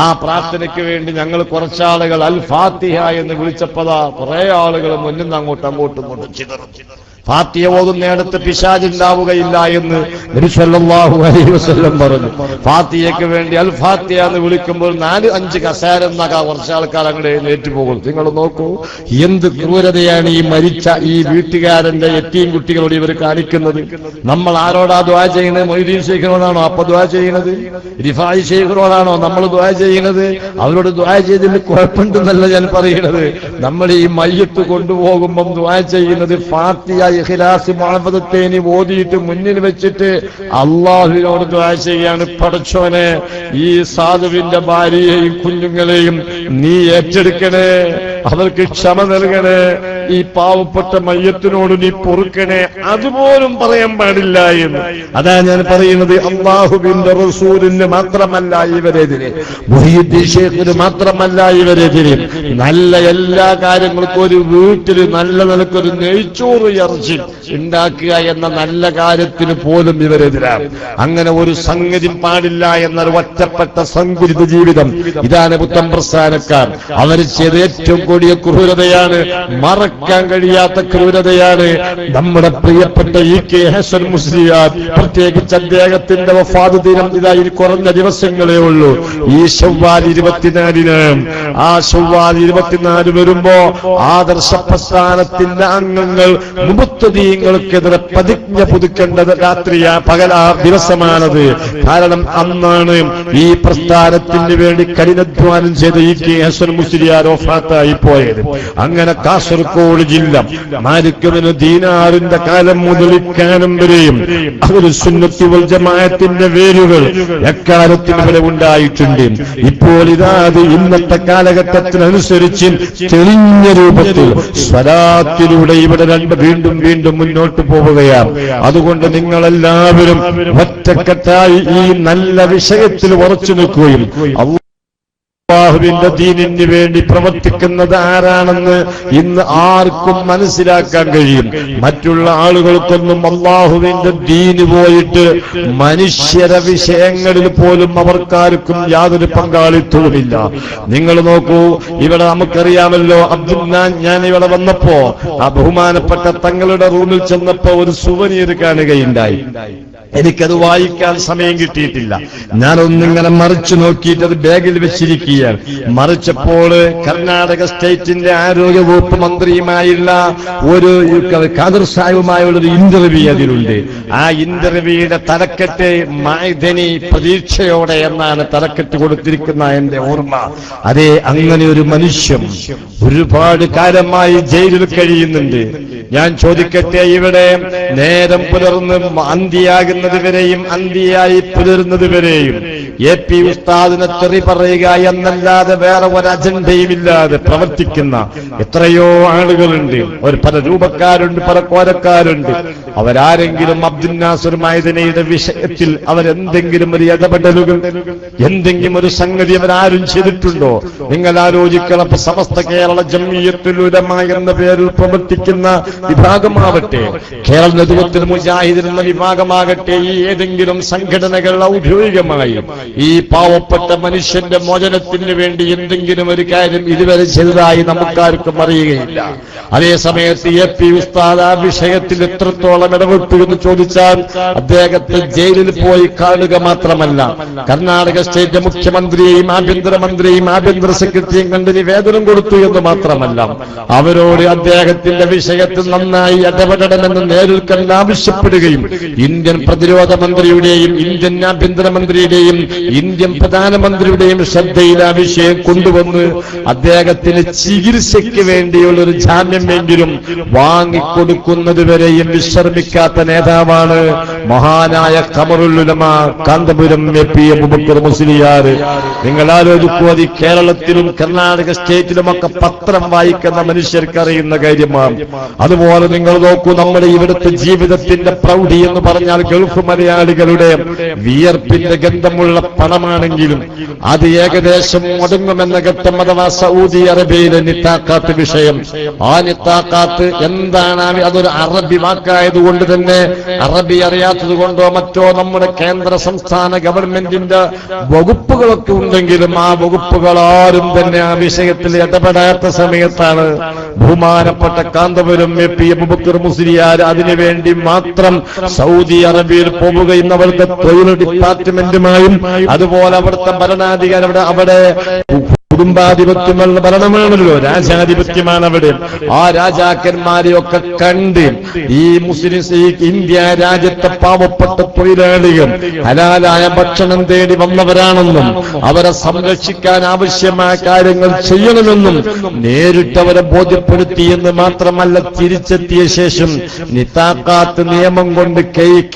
ആ പ്രാർത്ഥനയ്ക്ക് വേണ്ടി ഞങ്ങൾ കുറച്ചാളുകൾ അൽ ഫാത്തിഹ എന്ന് വിളിച്ചപ്പോഴാ കുറെ ആളുകൾ മുന്നിൽ അങ്ങോട്ടും ചിതറും. ഫാത്തിഹ ഓതുന്നിടത്ത് പിശാച് ഉണ്ടാവുകയില്ല എന്ന് നബി സല്ലല്ലാഹു അലൈഹി വസല്ലം പറഞ്ഞു. ഫാത്തിഹയ്ക്ക് വേണ്ടി അൽ ഫാത്തിഹ എന്ന് വിളിക്കുമ്പോൾ 4-5 കസേര എന്നൊക്കെ കുറച്ച് ആൾക്കാർ അങ്ങോട്ട് എഴുന്നേറ്റ് പോകും. നിങ്ങൾ നോക്കൂ, എന്ത് ക്രൂരതയാണ് ഈ മരിച്ച ഈ വീട്ടുകാരന്റെ യത്തീം കുട്ടികളോട് ഇവർ കാണിക്കുന്നത്. നമ്മൾ ആരോടാ ദുആ ചെയ്യുന്നത്? മൊയ്തീൻ ശൈഖിനോടാണോ അപ്പൊ ദുആ ചെയ്യുന്നത്? റിഫായി ശൈഖിനോടാണോ നമ്മൾ ദുആ ചെയ്യുന്നത്? അവരോട് ദുആ ചെയ്തതിന് കുഴപ്പമുണ്ടെന്നല്ല ഞാൻ പറയുന്നത്. നമ്മൾ ഈ മയ്യത്ത് കൊണ്ടുപോകുമ്പം ദുആ ചെയ്യുന്നത് ഫാത്തിഹ, ഇഖ്ലാസ്, മുഅവ്വദത്തൈനി ഓതിയിട്ട് മുന്നിൽ വെച്ചിട്ട് അല്ലാഹുവിനോട് ദുആ ചെയ്യാണ്. പടച്ചോനെ, ഈ സാധുവിന്റെ ഭാര്യയെയും കുഞ്ഞുങ്ങളെയും നീ ഏറ്റെടുക്കണേ, അവർക്ക് ക്ഷമ നൽകണേ, ഈ പാവപ്പെട്ട മയ്യത്തിനോട് നീ പൊറുക്കണേ. അതുപോലും പറയാൻ പാടില്ല എന്ന്. അതാ ഞാൻ പറയുന്നത്, അല്ലാഹുവിന്റെ റസൂലിന് മാത്രമല്ല ഇവരെതിരെ, മുഹീദ്ദീൻ ശൈഖിന് മാത്രമല്ല ഇവരെതിരെ, നല്ല എല്ലാ കാര്യങ്ങൾക്കും ഒരു വീട്ടിൽ നല്ല നിലക്കൊരു നെയ്ച്ചോറ് ഇറച്ചി ഉണ്ടാക്കുക എന്ന നല്ല കാര്യത്തിന് പോലും ഇവരെതിരാണ്. അങ്ങനെ ഒരു സംഗതി പാടില്ല എന്നൊരു ഒറ്റപ്പെട്ട സങ്കുചിത ജീവിതം. ഇതാണ് പുത്തൻ പ്രസ്ഥാനക്കാർ. അവർ ചെയ്ത ഏറ്റവും കൂടിയ ക്രൂരതയാണ്, മറക്കാൻ കഴിയാത്ത ക്രൂരതയാണ്. നമ്മുടെ പ്രിയപ്പെട്ട ഇ.കെ. ഹസൻ മുസ്ലിയാർ, പ്രത്യേകിച്ച് അദ്ദേഹത്തിന്റെ വഫാത്ത് ദിനം ഇതായി കുറഞ്ഞ ദിവസങ്ങളേ ഉള്ളൂ. ഈ ശവ്വാൽ 24-ന്, ആ ശവ്വാൽ 24 വരുമ്പോ ആദർശ പ്രസ്ഥാനത്തിന്റെ അംഗങ്ങൾ മുബത്തദീങ്ങൾക്കെതിരെ പ്രതിജ്ഞ പുതുക്കേണ്ടത് പകലാ ദിവസമാണത്. കാരണം അന്നാണ് ഈ പ്രസ്ഥാനത്തിന് വേണ്ടി കഠിനാധ്വാനം ചെയ്ത ഇ.കെ. ഹസൻ മുസ്ലിയാർ വഫാത്തായി പോയത്. അങ്ങനെ കാസർഗോഡ് ജില്ല മാലിക് ഇബ്നു ദീനാറിന്റെ കാലം മുതൽ ഇക്കാലം വരെയും അഹ്ലു സുന്നത്തി വൽ ജമാഅത്തിന്റെ വേരുകൾ എക്കാലത്തും ഇവിടെ ഉണ്ടായിട്ടുണ്ട്. ഇപ്പോൾ ഇതാത് ഇന്നത്തെ കാലഘട്ടത്തിനനുസരിച്ച് തെളിഞ്ഞ രൂപത്തിൽ സ്വലാത്തിലൂടെ ഇവിടെ വീണ്ടും വീണ്ടും മുന്നോട്ട് പോവുകയാണ്. അതുകൊണ്ട് നിങ്ങളെല്ലാവരും ഒറ്റക്കെട്ടായി ഈ നല്ല വിഷയത്തിൽ ഉറച്ചു നിൽക്കുകയും അല്ലാഹുവിന്റെ ദീനിന് വേണ്ടി പ്രവർത്തിക്കുന്നത് ആരാണെന്ന് ഇന്ന് ആർക്കും മനസ്സിലാക്കാൻ കഴിയും. മറ്റുള്ള ആളുകൾക്കൊന്നും അല്ലാഹുവിന്റെ ദീന് പോയിട്ട് മനുഷ്യരെ വിഷയങ്ങളിൽ പോലും അവർക്കാർക്കും യാതൊരു പങ്കാളിത്തവുമില്ല. നിങ്ങൾ നോക്കൂ, ഇവിടെ നമുക്കറിയാമല്ലോ, ഞാൻ ഇവിടെ വന്നപ്പോ ആ ബഹുമാനപ്പെട്ട തങ്ങളുടെ റൂമിൽ ചെന്നപ്പോ ഒരു സുവനീർ കാണുകയുണ്ടായി. എനിക്കത് വായിക്കാൻ സമയം കിട്ടിയിട്ടില്ല. ഞാനൊന്നിങ്ങനെ മറിച്ചു നോക്കിയിട്ട് അത് ബാഗിൽ വെച്ചിരിക്കുകയാണ്. മറിച്ചപ്പോൾ കർണാടക സ്റ്റേറ്റിന്റെ ആരോഗ്യ വകുപ്പ് മന്ത്രിയുമായുള്ള ഒരു ഖാദർ സാഹിബുമായുള്ളൊരു ഇന്റർവ്യൂ അതിലുണ്ട്. ആ ഇന്റർവ്യൂയുടെ തലക്കെട്ട് മഅദനി പ്രതീക്ഷയോടെ എന്നാണ് തലക്കെട്ട് കൊടുത്തിരിക്കുന്ന എന്റെ ഓർമ്മ. അതെ, അങ്ങനെ ഒരു മനുഷ്യൻ ഒരുപാട് കാലമായി ജയിലിൽ കഴിയുന്നുണ്ട്. ഞാൻ ചോദിക്കട്ടെ, ഇവിടെ നേരം പുലർന്ന് അന്തിയാകുന്നത് വരെയും അന്തിയായി പുലരുന്നത് വരെയും AP ഉസ്താദിനെ തെറി പറയുക എന്നല്ലാതെ വേറെ ഒരു അജണ്ടയും ഇല്ലാതെ പ്രവർത്തിക്കുന്ന എത്രയോ ആളുകളുണ്ട്. പല രൂപക്കാരുണ്ട്, പല കോരക്കാരുണ്ട്. അവരാരെങ്കിലും അബ്ദുൽ നാസർ മഅദനിയുടെ വിഷയത്തിൽ അവരെന്തെങ്കിലും ഒരു ഇടപെടലുകൾ, എന്തെങ്കിലും ഒരു സംഗതി അവരാരും ചെയ്തിട്ടുണ്ടോ? നിങ്ങൾ ആലോചിക്കണം. സമസ്ത കേരള ജംഇയ്യത്തുൽ ഉലമ എന്ന പേരിൽ പ്രവർത്തിക്കുന്ന വിഭാഗമാവട്ടെ, കേരള നേതൃത്വത്തിൽ മുജാഹിദ് എന്ന വിഭാഗമാകട്ടെ, ഈ ഏതെങ്കിലും സംഘടനകൾ ഔദ്യോഗികമായി ഈ പാവപ്പെട്ട മനുഷ്യന്റെ മോചനത്തിന് വേണ്ടി എന്തെങ്കിലും ഒരു കാര്യം ഇതുവരെ ചെയ്തതായി നമുക്കാർക്കും അറിയുകയില്ല. അതേസമയത്ത് AP ഉസ്താദ് ആ വിഷയത്തിൽ എത്രത്തോളം ഇടപെട്ടു എന്ന് ചോദിച്ചാൽ അദ്ദേഹത്തെ ജയിലിൽ പോയി കാണുക മാത്രമല്ല, കർണാടക സ്റ്റേറ്റ് മുഖ്യമന്ത്രിയെയും ആഭ്യന്തരമന്ത്രിയെയും ആഭ്യന്തര സെക്രട്ടറിയും കണ്ട് നിവേദനം കൊടുത്തു എന്ന് മാത്രമല്ല, അവരോട് അദ്ദേഹത്തിന്റെ വിഷയത്തിൽ നന്നായി ഇടപെടണമെന്ന് നേരിൽ കണ്ട് ആവശ്യപ്പെടുകയും ഇന്ത്യൻ പ്രതിരോധ മന്ത്രിയുടെയും ഇന്ത്യൻ ആഭ്യന്തരമന്ത്രിയുടെയും ഇന്ത്യൻ പ്രധാനമന്ത്രിയുടെയും ശ്രദ്ധയിൽ ആ വിഷയം കൊണ്ടുവന്ന് അദ്ദേഹത്തിന് ചികിത്സയ്ക്ക് വേണ്ടിയുള്ള ഒരു ജാമ്യമെങ്കിലും വാങ്ങിക്കൊടുക്കുന്നതുവരെയും വിശ്രമിക്കാത്ത നേതാവാണ് മഹാനായ ഖമറുൽ ഉലമ കാന്തപുരം AP അബൂബക്കർ മുസ്ലിയാർ. നിങ്ങൾ ആലോചിക്കൂ, അത് കേരളത്തിലും കർണാടക സ്റ്റേറ്റിലുമൊക്കെ പത്രം വായിക്കുന്ന മനുഷ്യർക്കറിയുന്ന കാര്യമാണ്. അതുപോലെ നിങ്ങൾ നോക്കൂ, നമ്മുടെ ഇവിടുത്തെ ജീവിതത്തിന്റെ പ്രൗഢി എന്ന് പറഞ്ഞാൽ ഗൾഫ് ഗൾഫ് മലയാളികളുടെ വിയർപ്പിന്റെ ഗന്ധമുള്ള പണമാണെങ്കിലും അത് ഏകദേശം ഒടുങ്ങുമെന്ന ഘട്ടം അഥവാ സൗദി അറേബ്യയിലെ നിത്താഖാത്ത് വിഷയം. ആ നിത്താഖാത്ത് എന്താണ്? അതൊരു അറബി വാക്കായതുകൊണ്ട് തന്നെ അറബി അറിയാത്തത് കൊണ്ടോ മറ്റോ നമ്മുടെ കേന്ദ്ര സംസ്ഥാന ഗവൺമെന്റിന്റെ വകുപ്പുകളൊക്കെ ഉണ്ടെങ്കിലും ആ വകുപ്പുകൾ ആരും തന്നെ ആ വിഷയത്തിൽ ഇടപെടാത്ത സമയത്താണ് ബഹുമാനപ്പെട്ട കാന്തപുരം MP അബൂബക്കർ മുസ്ലിയാർ അതിനുവേണ്ടി മാത്രം സൗദി അറേബ്യയിൽ പോവുകയും അവിടുത്തെ തൊഴിൽ ഡിപ്പാർട്ട്മെന്റുമായും അതുപോലെ അവിടുത്തെ ഭരണാധികാരി അവിടെ കുടുംബാധിപത്യമുള്ള ഭരണമാണല്ലോ, രാജാധിപത്യമാണ് അവിടെ. ആ രാജാക്കന്മാരെയൊക്കെ കണ്ട് ഈ മുസ്ലിം ഇന്ത്യ രാജ്യത്തെ പാവപ്പെട്ട തൊഴിലാളികൾ ഹലാലായ ഭക്ഷണം തേടി വന്നവരാണെന്നും അവരെ സംരക്ഷിക്കാൻ ആവശ്യമായ കാര്യങ്ങൾ ചെയ്യണമെന്നും നേരിട്ടവരെ ബോധ്യപ്പെടുത്തിയെന്ന് മാത്രമല്ല, തിരിച്ചെത്തിയ ശേഷം നിത്താഖാത്ത് നിയമം കൊണ്ട്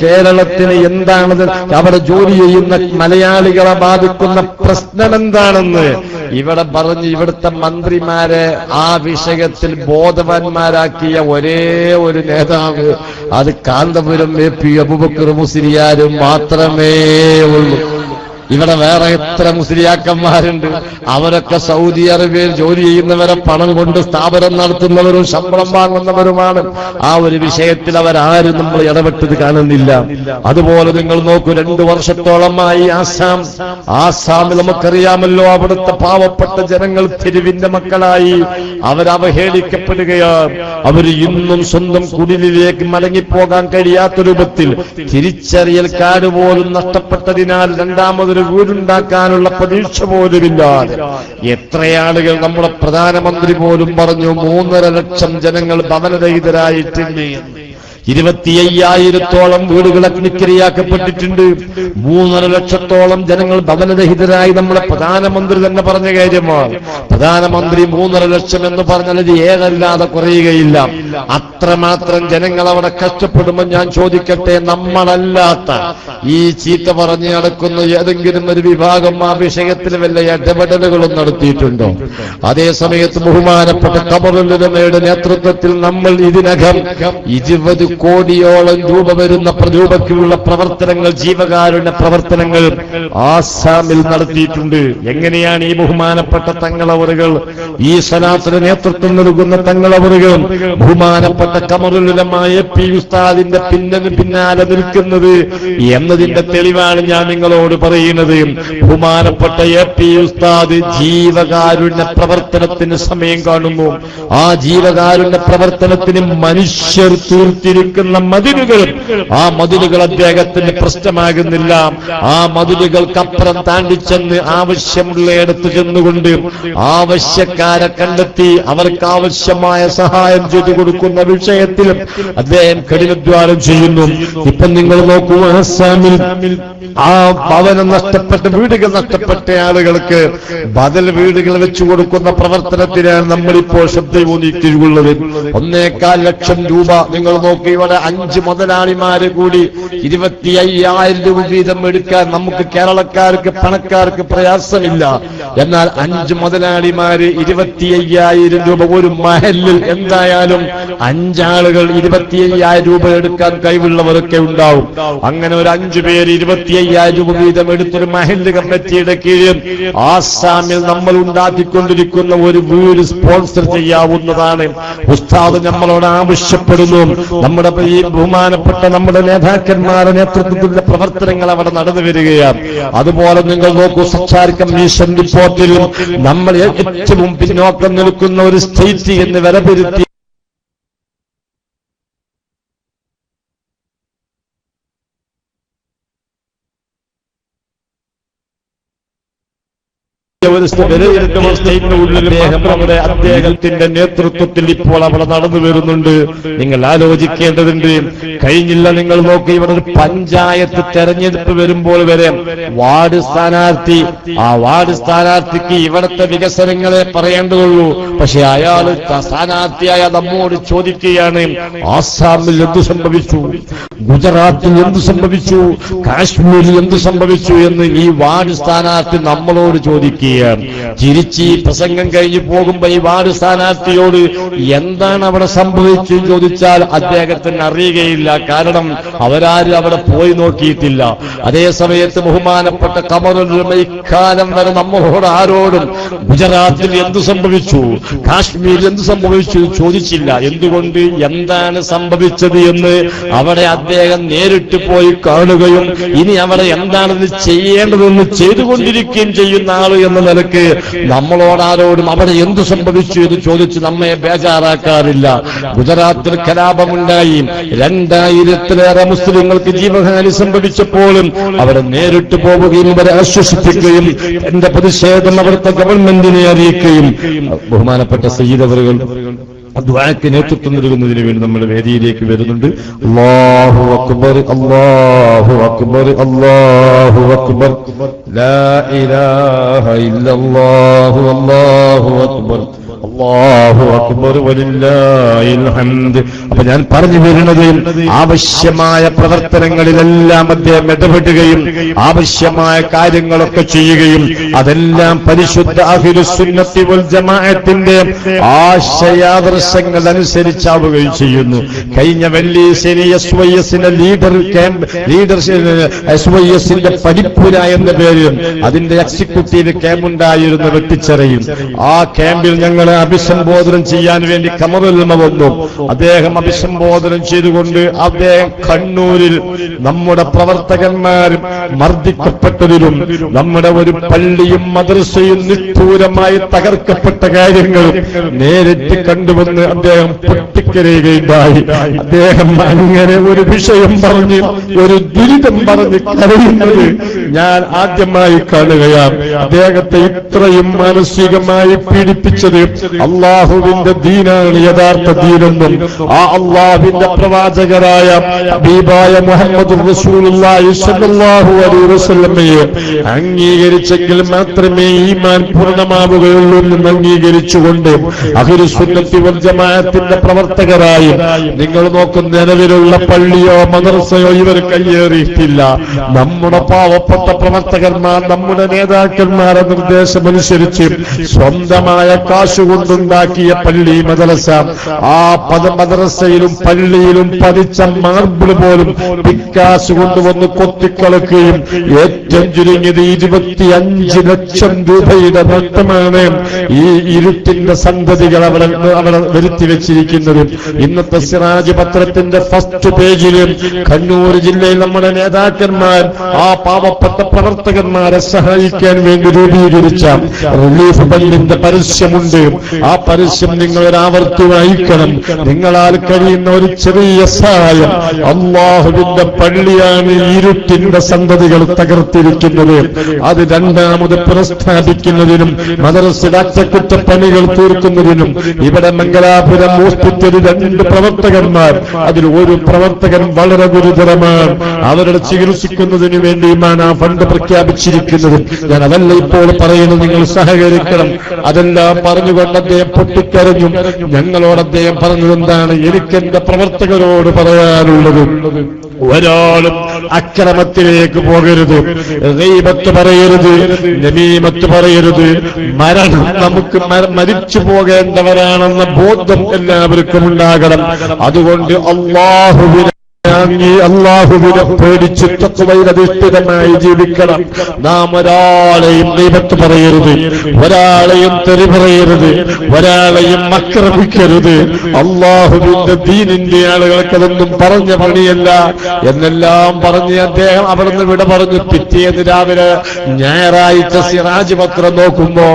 കേരളത്തിന് എന്താണെന്ന് അവിടെ ജോലി ചെയ്യുന്ന മലയാളികളെ ബാധിക്കുന്ന പ്രശ്നം എന്താണെന്ന് ഇവിടെ പറഞ്ഞ് ഇവിടുത്തെ മന്ത്രിമാരെ ആ വിഷയത്തിൽ ബോധവാന്മാരാക്കിയ ഒരേ ഒരു നേതാവ് അത് കാന്തപുരം MP അബൂബക്കർ മുസ്ലിയാർ മാത്രമേ ഉള്ളൂ. ഇവിടെ വേറെ എത്ര മുസ്ലിയാക്കന്മാരുണ്ട്? അവരൊക്കെ സൗദി അറേബ്യയിൽ ജോലി ചെയ്യുന്നവരെ പണം കൊണ്ട് സ്ഥാപനം നടത്തുന്നവരും ശമ്പളം വാങ്ങുന്നവരുമാണ്. ആ ഒരു വിഷയത്തിൽ അവരാരും നമ്മൾ ഇടപെട്ടത് കാണുന്നില്ല. അതുപോലെ നിങ്ങൾ നോക്കൂ, 2 വർഷത്തോളമായി ആസാമിൽ നമുക്കറിയാമല്ലോ, അവിടുത്തെ പാവപ്പെട്ട ജനങ്ങൾ തെരുവിന്റെ മക്കളായി അവരവഹേളിക്കപ്പെടുകയാണ്. അവർ ഇന്നും സ്വന്തം കുടിലിലേക്ക് മടങ്ങിപ്പോകാൻ കഴിയാത്ത രൂപത്തിൽ തിരിച്ചറിയൽ കാർഡ് പോലും നഷ്ടപ്പെട്ടതിനാൽ രണ്ടാമതൊരു വീടുണ്ടാക്കാനുള്ള പ്രതീക്ഷ പോലുമില്ലാതെ എത്രയാളുകൾ നമ്മുടെ പ്രധാനമന്ത്രി പോലും പറഞ്ഞു 3.5 ലക്ഷം ജനങ്ങൾ ഭവനരഹിതരായിട്ടുണ്ട്. 25,000-ഓളം വീടുകൾ അഗ്നിക്കിരയാക്കപ്പെട്ടിട്ടുണ്ട്. 3.5 ലക്ഷത്തോളം ജനങ്ങൾ ഭവനരഹിതരായി നമ്മുടെ പ്രധാനമന്ത്രി തന്നെ പറഞ്ഞ കാര്യമാണ്. പ്രധാനമന്ത്രി 3.5 ലക്ഷം എന്ന് പറഞ്ഞാൽ ഇത് ഏകല്ലാതെ കുറയുകയില്ല. അത്രമാത്രം ജനങ്ങൾ അവിടെ കഷ്ടപ്പെടുമ്പോൾ ഞാൻ ചോദിക്കട്ടെ, നമ്മളല്ലാത്ത ഈ ചീത്ത പറഞ്ഞു നടക്കുന്ന ഏതെങ്കിലും ഒരു വിഭാഗം ആ വിഷയത്തിൽ വല്ല ഇടപെടലുകളും നടത്തിയിട്ടുണ്ടോ? അതേ സമയത്ത് ബഹുമാനപ്പെട്ട ഖബറുൽ ഉലമയുടെ നേതൃത്വത്തിൽ നമ്മൾ ഇതിനകം 20 കോടിയോളം രൂപ വരുന്ന രൂപയ്ക്കുള്ള പ്രവർത്തനങ്ങൾ, ജീവകാരുണ്യ പ്രവർത്തനങ്ങൾ ആസാമിൽ നടത്തിയിട്ടുണ്ട്. എങ്ങനെയാണ് ഈ ബഹുമാനപ്പെട്ട തങ്ങളവറുകൾ, ഈ സലാത്തിന് നേതൃത്വം നൽകുന്ന തങ്ങളവറുകൾ ബഹുമാനപ്പെട്ട ഖമറുൽ ഉലമ AP ഉസ്താദിന്റെ പിന്നാലെ നിൽക്കുന്നത് എന്നതിന്റെ തെളിവാണ് ഞാൻ നിങ്ങളോട് പറയുന്നത്. ബഹുമാനപ്പെട്ട AP ഉസ്താദ് ജീവകാരുണ്യ പ്രവർത്തനത്തിന് സമയം കാണുന്നു. ആ ജീവകാരുണ്യ പ്രവർത്തനത്തിന് മനുഷ്യർ തീർത്തിരിക്കുന്ന മതിലുകൾ, ആ മതിലുകൾ അദ്ദേഹത്തിന് പ്രശ്നമാകുന്നില്ല. ആ മതിലുകൾക്കപ്പുറം താണ്ടിച്ചെന്ന് ആവശ്യമുള്ളയിടത്ത് ചെന്നുകൊണ്ട് ആവശ്യക്കാരെ കണ്ടെത്തി അവർക്ക് ആവശ്യമായ സഹായം ചെയ്തു കൊടുക്കുന്ന വിഷയത്തിൽ അദ്ദേഹം കഠിനാധ്വാനം ചെയ്യുന്നു. ഇപ്പം നിങ്ങൾ നോക്കൂ, ആസാമിൽ ആ ഭവനം നഷ്ടപ്പെട്ട വീടുകൾ നഷ്ടപ്പെട്ട ആളുകൾക്ക് ബദൽ വീടുകൾ വെച്ചു കൊടുക്കുന്ന പ്രവർത്തനത്തിനാണ് നമ്മളിപ്പോൾ ശ്രദ്ധയൂന്നിയിട്ടുള്ളത്. 1.25 ലക്ഷം രൂപ നിങ്ങൾ നോക്കി, ഇവിടെ 5 മുതലാളിമാര് കൂടി 25,000 രൂപ വീതം എടുക്കാൻ നമുക്ക് കേരളക്കാർക്ക് പണക്കാർക്ക് പ്രയാസമില്ല. എന്നാൽ 5 മുതലാളിമാര് 25,000 രൂപ ഒരു മഹലിൽ എന്തായാലും 5 ആളുകൾ 25,000 രൂപ എടുക്കാൻ കഴിവുള്ളവരൊക്കെ ഉണ്ടാവും. അങ്ങനെ ഒരു 5 പേര് 25,000 രൂപ വീതം എടുത്തൊരു മഹല്ല് കമ്മിറ്റിയുടെ കീഴിൽ ആസാമിൽ നമ്മൾ ഉണ്ടാക്കിക്കൊണ്ടിരിക്കുന്ന ഒരു വീട് സ്പോൺസർ ചെയ്യാവുന്നതാണ്. ഉസ്താദ് നമ്മളോട് ആവശ്യപ്പെടുന്നു. നമ്മുടെ ഈ ബഹുമാനപ്പെട്ട നമ്മുടെ നേതാക്കന്മാരുടെ നേതൃത്വത്തിലുള്ള പ്രവർത്തനങ്ങൾ അവിടെ നടന്നു വരികയാണ്. അതുപോലെ നിങ്ങൾ നോക്കൂ, സച്ചാർ കമ്മീഷൻ റിപ്പോർട്ടിൽ നമ്മൾ ഏറ്റവും പിന്നോക്കം നിൽക്കുന്ന ഒരു സ്റ്റേറ്റ് എന്ന് വരപ്പെടുത്തി അദ്ദേഹത്തിന്റെ നേതൃത്വത്തിൽ ഇപ്പോൾ അവിടെ നടന്നു വരുന്നുണ്ട്. നിങ്ങൾ ആലോചിക്കേണ്ടതുണ്ട്. കഴിഞ്ഞില്ല, നിങ്ങൾ നോക്കി, ഇവിടെ ഒരു പഞ്ചായത്ത് തെരഞ്ഞെടുപ്പ് വരുമ്പോൾ വരെ വാർഡ് സ്ഥാനാർത്ഥി, ആ വാർഡ് സ്ഥാനാർത്ഥിക്ക് ഇവിടുത്തെ വികസനങ്ങളെ പറയേണ്ടതുള്ളൂ. പക്ഷെ അയാൾ സ്ഥാനാർത്ഥിയായ നമ്മോട് ചോദിക്കുകയാണ്, ആസാമിൽ എന്തു സംഭവിച്ചു, ഗുജറാത്തിൽ എന്തു സംഭവിച്ചു, കാശ്മീരിൽ എന്തു സംഭവിച്ചു എന്ന് ഈ വാർഡ് സ്ഥാനാർത്ഥി നമ്മളോട് ചോദിക്കുക. ചോദിക്കുകയാണ്. തിരിച്ച് ഈ പ്രസംഗം കഴിഞ്ഞു പോകുമ്പോ ഈ വാർഡ് സ്ഥാനാർത്ഥിയോട് എന്താണ് അവിടെ സംഭവിച്ചതെന്ന് ചോദിച്ചാൽ അദ്ദേഹത്തിന് അറിയുകയില്ല. കാരണം അവരാരും അവിടെ പോയി നോക്കിയിട്ടില്ല. അതേ സമയത്ത് ബഹുമാനപ്പെട്ട ഖമറുൽ ഇക്കാലം വരെ നമ്മളോട് ആരോടും ഗുജറാത്തിൽ എന്തു സംഭവിച്ചു, കാശ്മീരിൽ എന്തു സംഭവിച്ചു ചോദിച്ചില്ല. എന്തുകൊണ്ട്? എന്താണ് സംഭവിച്ചത് എന്ന് അവിടെ അദ്ദേഹം നേരിട്ട് പോയി കാണുകയും ഇനി അവിടെ എന്താണെന്ന് ചെയ്യേണ്ടതെന്ന് ചെയ്തുകൊണ്ടിരിക്കുകയും ചെയ്യുന്ന ആള് എന്ന നിലക്ക് നമ്മളോടാരോടും അവിടെ എന്തു സംഭവിച്ചു എന്ന് ചോദിച്ച് നമ്മെ ബേജാറാക്കാറില്ല. ഗുജറാത്തിൽ കലാപമുണ്ടായി, 2000-ലേറെ മുസ്ലിങ്ങൾക്ക് ജീവഹാനി സംഭവിച്ചപ്പോഴും അവിടെ നേരിട്ട് പോവുകയും അവരെ ആശ്വസിപ്പിക്കുകയും എന്റെ പ്രതിഷേധം അവിടുത്തെ ഗവൺമെന്റിനെ അറിയിക്കുകയും ബഹുമാനപ്പെട്ട സയ്യിദ് അവറുകൾ ദുആക്ക് നേതൃത്വം നൽകുന്നതിന് വേണ്ടി നമ്മുടെ വേദിയിലേക്ക് വരുന്നുണ്ട്. അല്ലാഹു അക്ബർ, അല്ലാഹു അക്ബർ, അല്ലാഹു അക്ബർ, ലാ ഇലാഹ ഇല്ലല്ലാഹു, അല്ലാഹു അക്ബർ, അല്ലാഹു അക്ബർ, വലില്ലാഹിൽ ഹംദ്. അപ്പൊ ഞാൻ പറഞ്ഞു വരുന്നത്, ആവശ്യമായ പ്രവർത്തനങ്ങളിലെല്ലാം അദ്ദേഹം ഇടപെടുകയും ആവശ്യമായ കാര്യങ്ങളൊക്കെ ചെയ്യുകയും അതെല്ലാം പരിശുദ്ധ അഹ്ലുസുന്നത്തി വൽ ജമാഅത്തിന്റെ ആശയാദർശങ്ങൾ അനുസരിച്ചാവുകയും ചെയ്യുന്നു. കഴിഞ്ഞ വെള്ളി ശനി SYSന്റെ SYSന്റെ പഠിപ്പുര എന്ന പേരിൽ അതിന്റെ എക്സിക്യൂട്ടീവ് ക്യാമ്പ് ഉണ്ടായിരുന്നു വെട്ടിച്ചിറയും. ആ ക്യാമ്പിൽ ഞങ്ങൾ അഭിസംബോധനം ചെയ്യാൻ വേണ്ടി ഖമറുൽ വന്നു. അദ്ദേഹം അഭിസംബോധനം ചെയ്തുകൊണ്ട് അദ്ദേഹം കണ്ണൂരിൽ നമ്മുടെ പ്രവർത്തകന്മാർ മർദ്ദിക്കപ്പെട്ടതിലും നമ്മുടെ ഒരു പള്ളിയും മദ്രസയും നിഷ്ഠൂരമായി തകർക്കപ്പെട്ട കാര്യങ്ങളും നേരിട്ട് കണ്ടുവന്ന് അദ്ദേഹം പൊട്ടിക്കരയുകയുണ്ടായി. അദ്ദേഹം അങ്ങനെ ഒരു വിഷയം പറഞ്ഞ് ഒരു ദുരിതം പറഞ്ഞ് കരയുന്നത് ഞാൻ ആദ്യമായി കാണുകയാണ്. അദ്ദേഹത്തെ ഇത്രയും മാനസികമായി പീഡിപ്പിച്ചത് അള്ളാഹുവിന്റെ ദീനാണ് യഥാർത്ഥ ദീനെന്നും ആ അള്ളാഹുവിന്റെ പ്രവാചകരായ ഹബീബായ മുഹമ്മദ് റസൂലുള്ളാഹി സ്വല്ലല്ലാഹു അലൈഹി വസല്ലമയെ അംഗീകരിച്ചെങ്കിൽ മാത്രമേ ഈമാൻ പൂർണ്ണമാവുകയുള്ളൂ എന്ന് അംഗീകരിച്ചുകൊണ്ട് അഹ്ലുസുന്നത്തി വൽ ജമാഅത്തിന്റെ പ്രവർത്തകരായി നിങ്ങൾ നോക്കുന്ന നിലവിലുള്ള പള്ളിയോ മദ്രസയോ ഇവർ കയ്യേറിയിട്ടില്ല. നമ്മുടെ പാവപ്പെട്ട പ്രവർത്തകന്മാർ നമ്മുടെ നേതാക്കന്മാരുടെ നിർദ്ദേശമനുസരിച്ച് സ്വന്തമായ കാശുകൊണ്ടുണ്ടാക്കിയ പള്ളി മദ്രസ, ആ മദ്രസയിലും പള്ളിയിലും പതിച്ച മാർബിൾ പോലും പിക്കാസ് കൊണ്ടുവന്ന് കൊത്തിക്കളക്കുകയും ഏറ്റവും ചുരുങ്ങിയത് 25 ലക്ഷം രൂപയുടെ നഷ്ടമാണ് ഈ ഇരുട്ടിന്റെ സന്തതികൾ അവിടെ വരുത്തി വെച്ചിരിക്കുന്നത്. ഇന്നത്തെ സിറാജ് പത്രത്തിന്റെ ഫസ്റ്റ് പേജിലും കണ്ണൂർ ജില്ലയിൽ നമ്മുടെ നേതാക്കന്മാർ ആ പാവപ്പെട്ട പ്രവർത്തകന്മാരെ സഹായിക്കാൻ വേണ്ടി രൂപീകരിച്ച റിലീഫ് ഫണ്ടിന്റെ പരസ്യമുണ്ട്. ആ പരസ്യം നിങ്ങൾ ഒരാവർത്തി വായിക്കണം. നിങ്ങളാൽ കഴിയുന്ന ഒരു ചെറിയ സഹായം. അല്ലാഹുവിന്റെ പള്ളിയാണ് ഇരുട്ടിന്റെ സന്തതികൾ തകർത്തിരിക്കുന്നത്. അത് രണ്ടാമത് പുനഃസ്ഥാപിക്കുന്നതിനും മദ്രസയുടെ അറ്റകുറ്റപ്പണികൾ തീർക്കുന്നതിനും ഇവിടെ മംഗലാപുരം ഹോസ്പിറ്റലിൽ 2 പ്രവർത്തകന്മാർ, അതിൽ ഒരു പ്രവർത്തകൻ വളരെ ഗുരുതരമാണ്. അവരുടെ ചികിത്സിക്കുന്നതിന് വേണ്ടിയുമാണ് ആ ഫണ്ട് പ്രഖ്യാപിച്ചിരിക്കുന്നത്. ഞാൻ അതല്ല ഇപ്പോൾ പറയുന്നത്, നിങ്ങൾ സഹകരിക്കണം. അതെല്ലാം പറഞ്ഞുകൊണ്ട് അദ്ദേഹം പൊട്ടിക്കരഞ്ഞു. ഞങ്ങളോട് അദ്ദേഹം പറഞ്ഞത് എന്താണ്? എനിക്കെന്റെ പ്രവർത്തകരോട് പറയാനുള്ളത്, ഒരാളും അക്രമത്തിലേക്ക് പോകരുത്, ഗീബത്ത് പറയരുത്, നമീമത്ത് പറയരുത്. മരണം നമുക്ക് മരിച്ചു പോകേണ്ടവരാണെന്ന ബോധം എല്ലാവർക്കും ഉണ്ടാകണം. അതുകൊണ്ട് അള്ളാഹുവിനെ പേടിച്ച് തഖ്വയിലധിഷ്ഠിതമായി ജീവിക്കണം. നാം ഒരാളെയും ഗീബത്ത് പറയരുത്, ഒരാളെയും തെറി പറയരുത്, ഒരാളെയും ആക്രമിക്കരുത്. അള്ളാഹുവിന്റെ ദീനിന്റെ ആളുകൾക്ക് അതൊന്നും പറഞ്ഞ പണിയല്ല എന്നെല്ലാം പറഞ്ഞ് അദ്ദേഹം അവിടുന്ന് വിട പറഞ്ഞു. പിറ്റേന്ന് രാവിലെ ഞായറാഴ്ച സിറാജ് പത്രം നോക്കുമ്പോ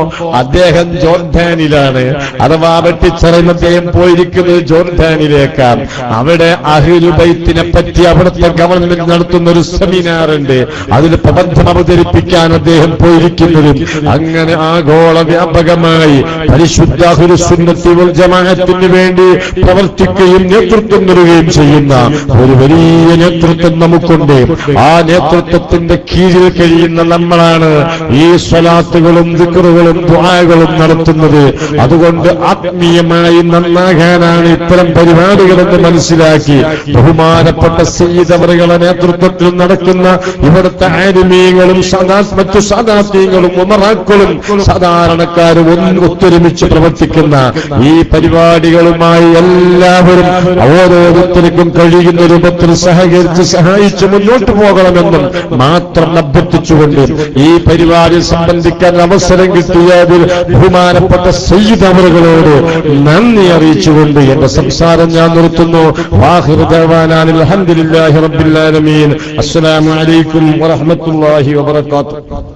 അദ്ദേഹം ജോർദാനിലാണ്, അഥവാ വെട്ടിച്ചറയിൽ അദ്ദേഹം പോയിരിക്കുന്നത് ജോർദാനിലേക്കാണ്. അവിടെ അഹ്ലുൽ ബൈത്തിനെ പറ്റി അവിടുത്തെ ഗവൺമെന്റ് നടത്തുന്ന ഒരു സെമിനാർ ഉണ്ട്. അതിൽ പ്രബന്ധം അവതരിപ്പിക്കാൻ അദ്ദേഹം പോയിരിക്കുന്നത്. അങ്ങനെ ആഗോള വ്യാപകമായി പരിശുദ്ധ അഹ്ലുസുന്നത്തി വൽ ജമാഅത്തിന് വേണ്ടി പ്രവർത്തിക്കുകയും നേതൃത്വം നൽകുകയും ചെയ്യുന്ന ഒരു വലിയ നേതൃത്വം നമുക്കുണ്ട്. ആ നേതൃത്വത്തിന്റെ കീഴിൽ കഴിയുന്ന നമ്മളാണ് ഈ സ്വലാത്തുകളും ദിക്റുകളും ദുആകളും നടത്തുന്നത്. അതുകൊണ്ട് ആത്മീയമായി നന്നാകാനാണ് ഇത്തരം പരിപാടികളെന്ന് മനസ്സിലാക്കി ബഹുമാനപ്പെട്ട ബഹുമാനപ്പെട്ട സയ്യിദ് അവറുകളുടെ നേതൃത്വത്തിൽ നടക്കുന്ന ഇവിടുത്തെ ആലിമീങ്ങളും മറ്റു സാദാത്യങ്ങളും ഉമറാക്കളും സാധാരണക്കാരും ഒത്തൊരുമിച്ച് പ്രവർത്തിക്കുന്ന ഈ പരിപാടികളുമായി എല്ലാവരും ഓരോരുത്തർക്കും കഴിയുന്ന രൂപത്തിൽ സഹകരിച്ച് സഹായിച്ച് മുന്നോട്ട് പോകണമെന്നും മാത്രം അഭ്യർത്ഥിച്ചുകൊണ്ട് ഈ പരിപാടി സംബന്ധിക്കാൻ അവസരം കിട്ടിയതിൽ ബഹുമാനപ്പെട്ട സയ്യിദ് അവറുകളോട് നന്ദി അറിയിച്ചുകൊണ്ട് എന്റെ സംസാരം ഞാൻ നിർത്തുന്നു. ആഖിറു ദഅവാനാ അൽഹംദുലില്ലാഹി റബ്ബിൽ ആലമീൻ. അസ്സലാമു അലൈക്കും വറഹ്മത്തുള്ളാഹി വബറകാതുഹു.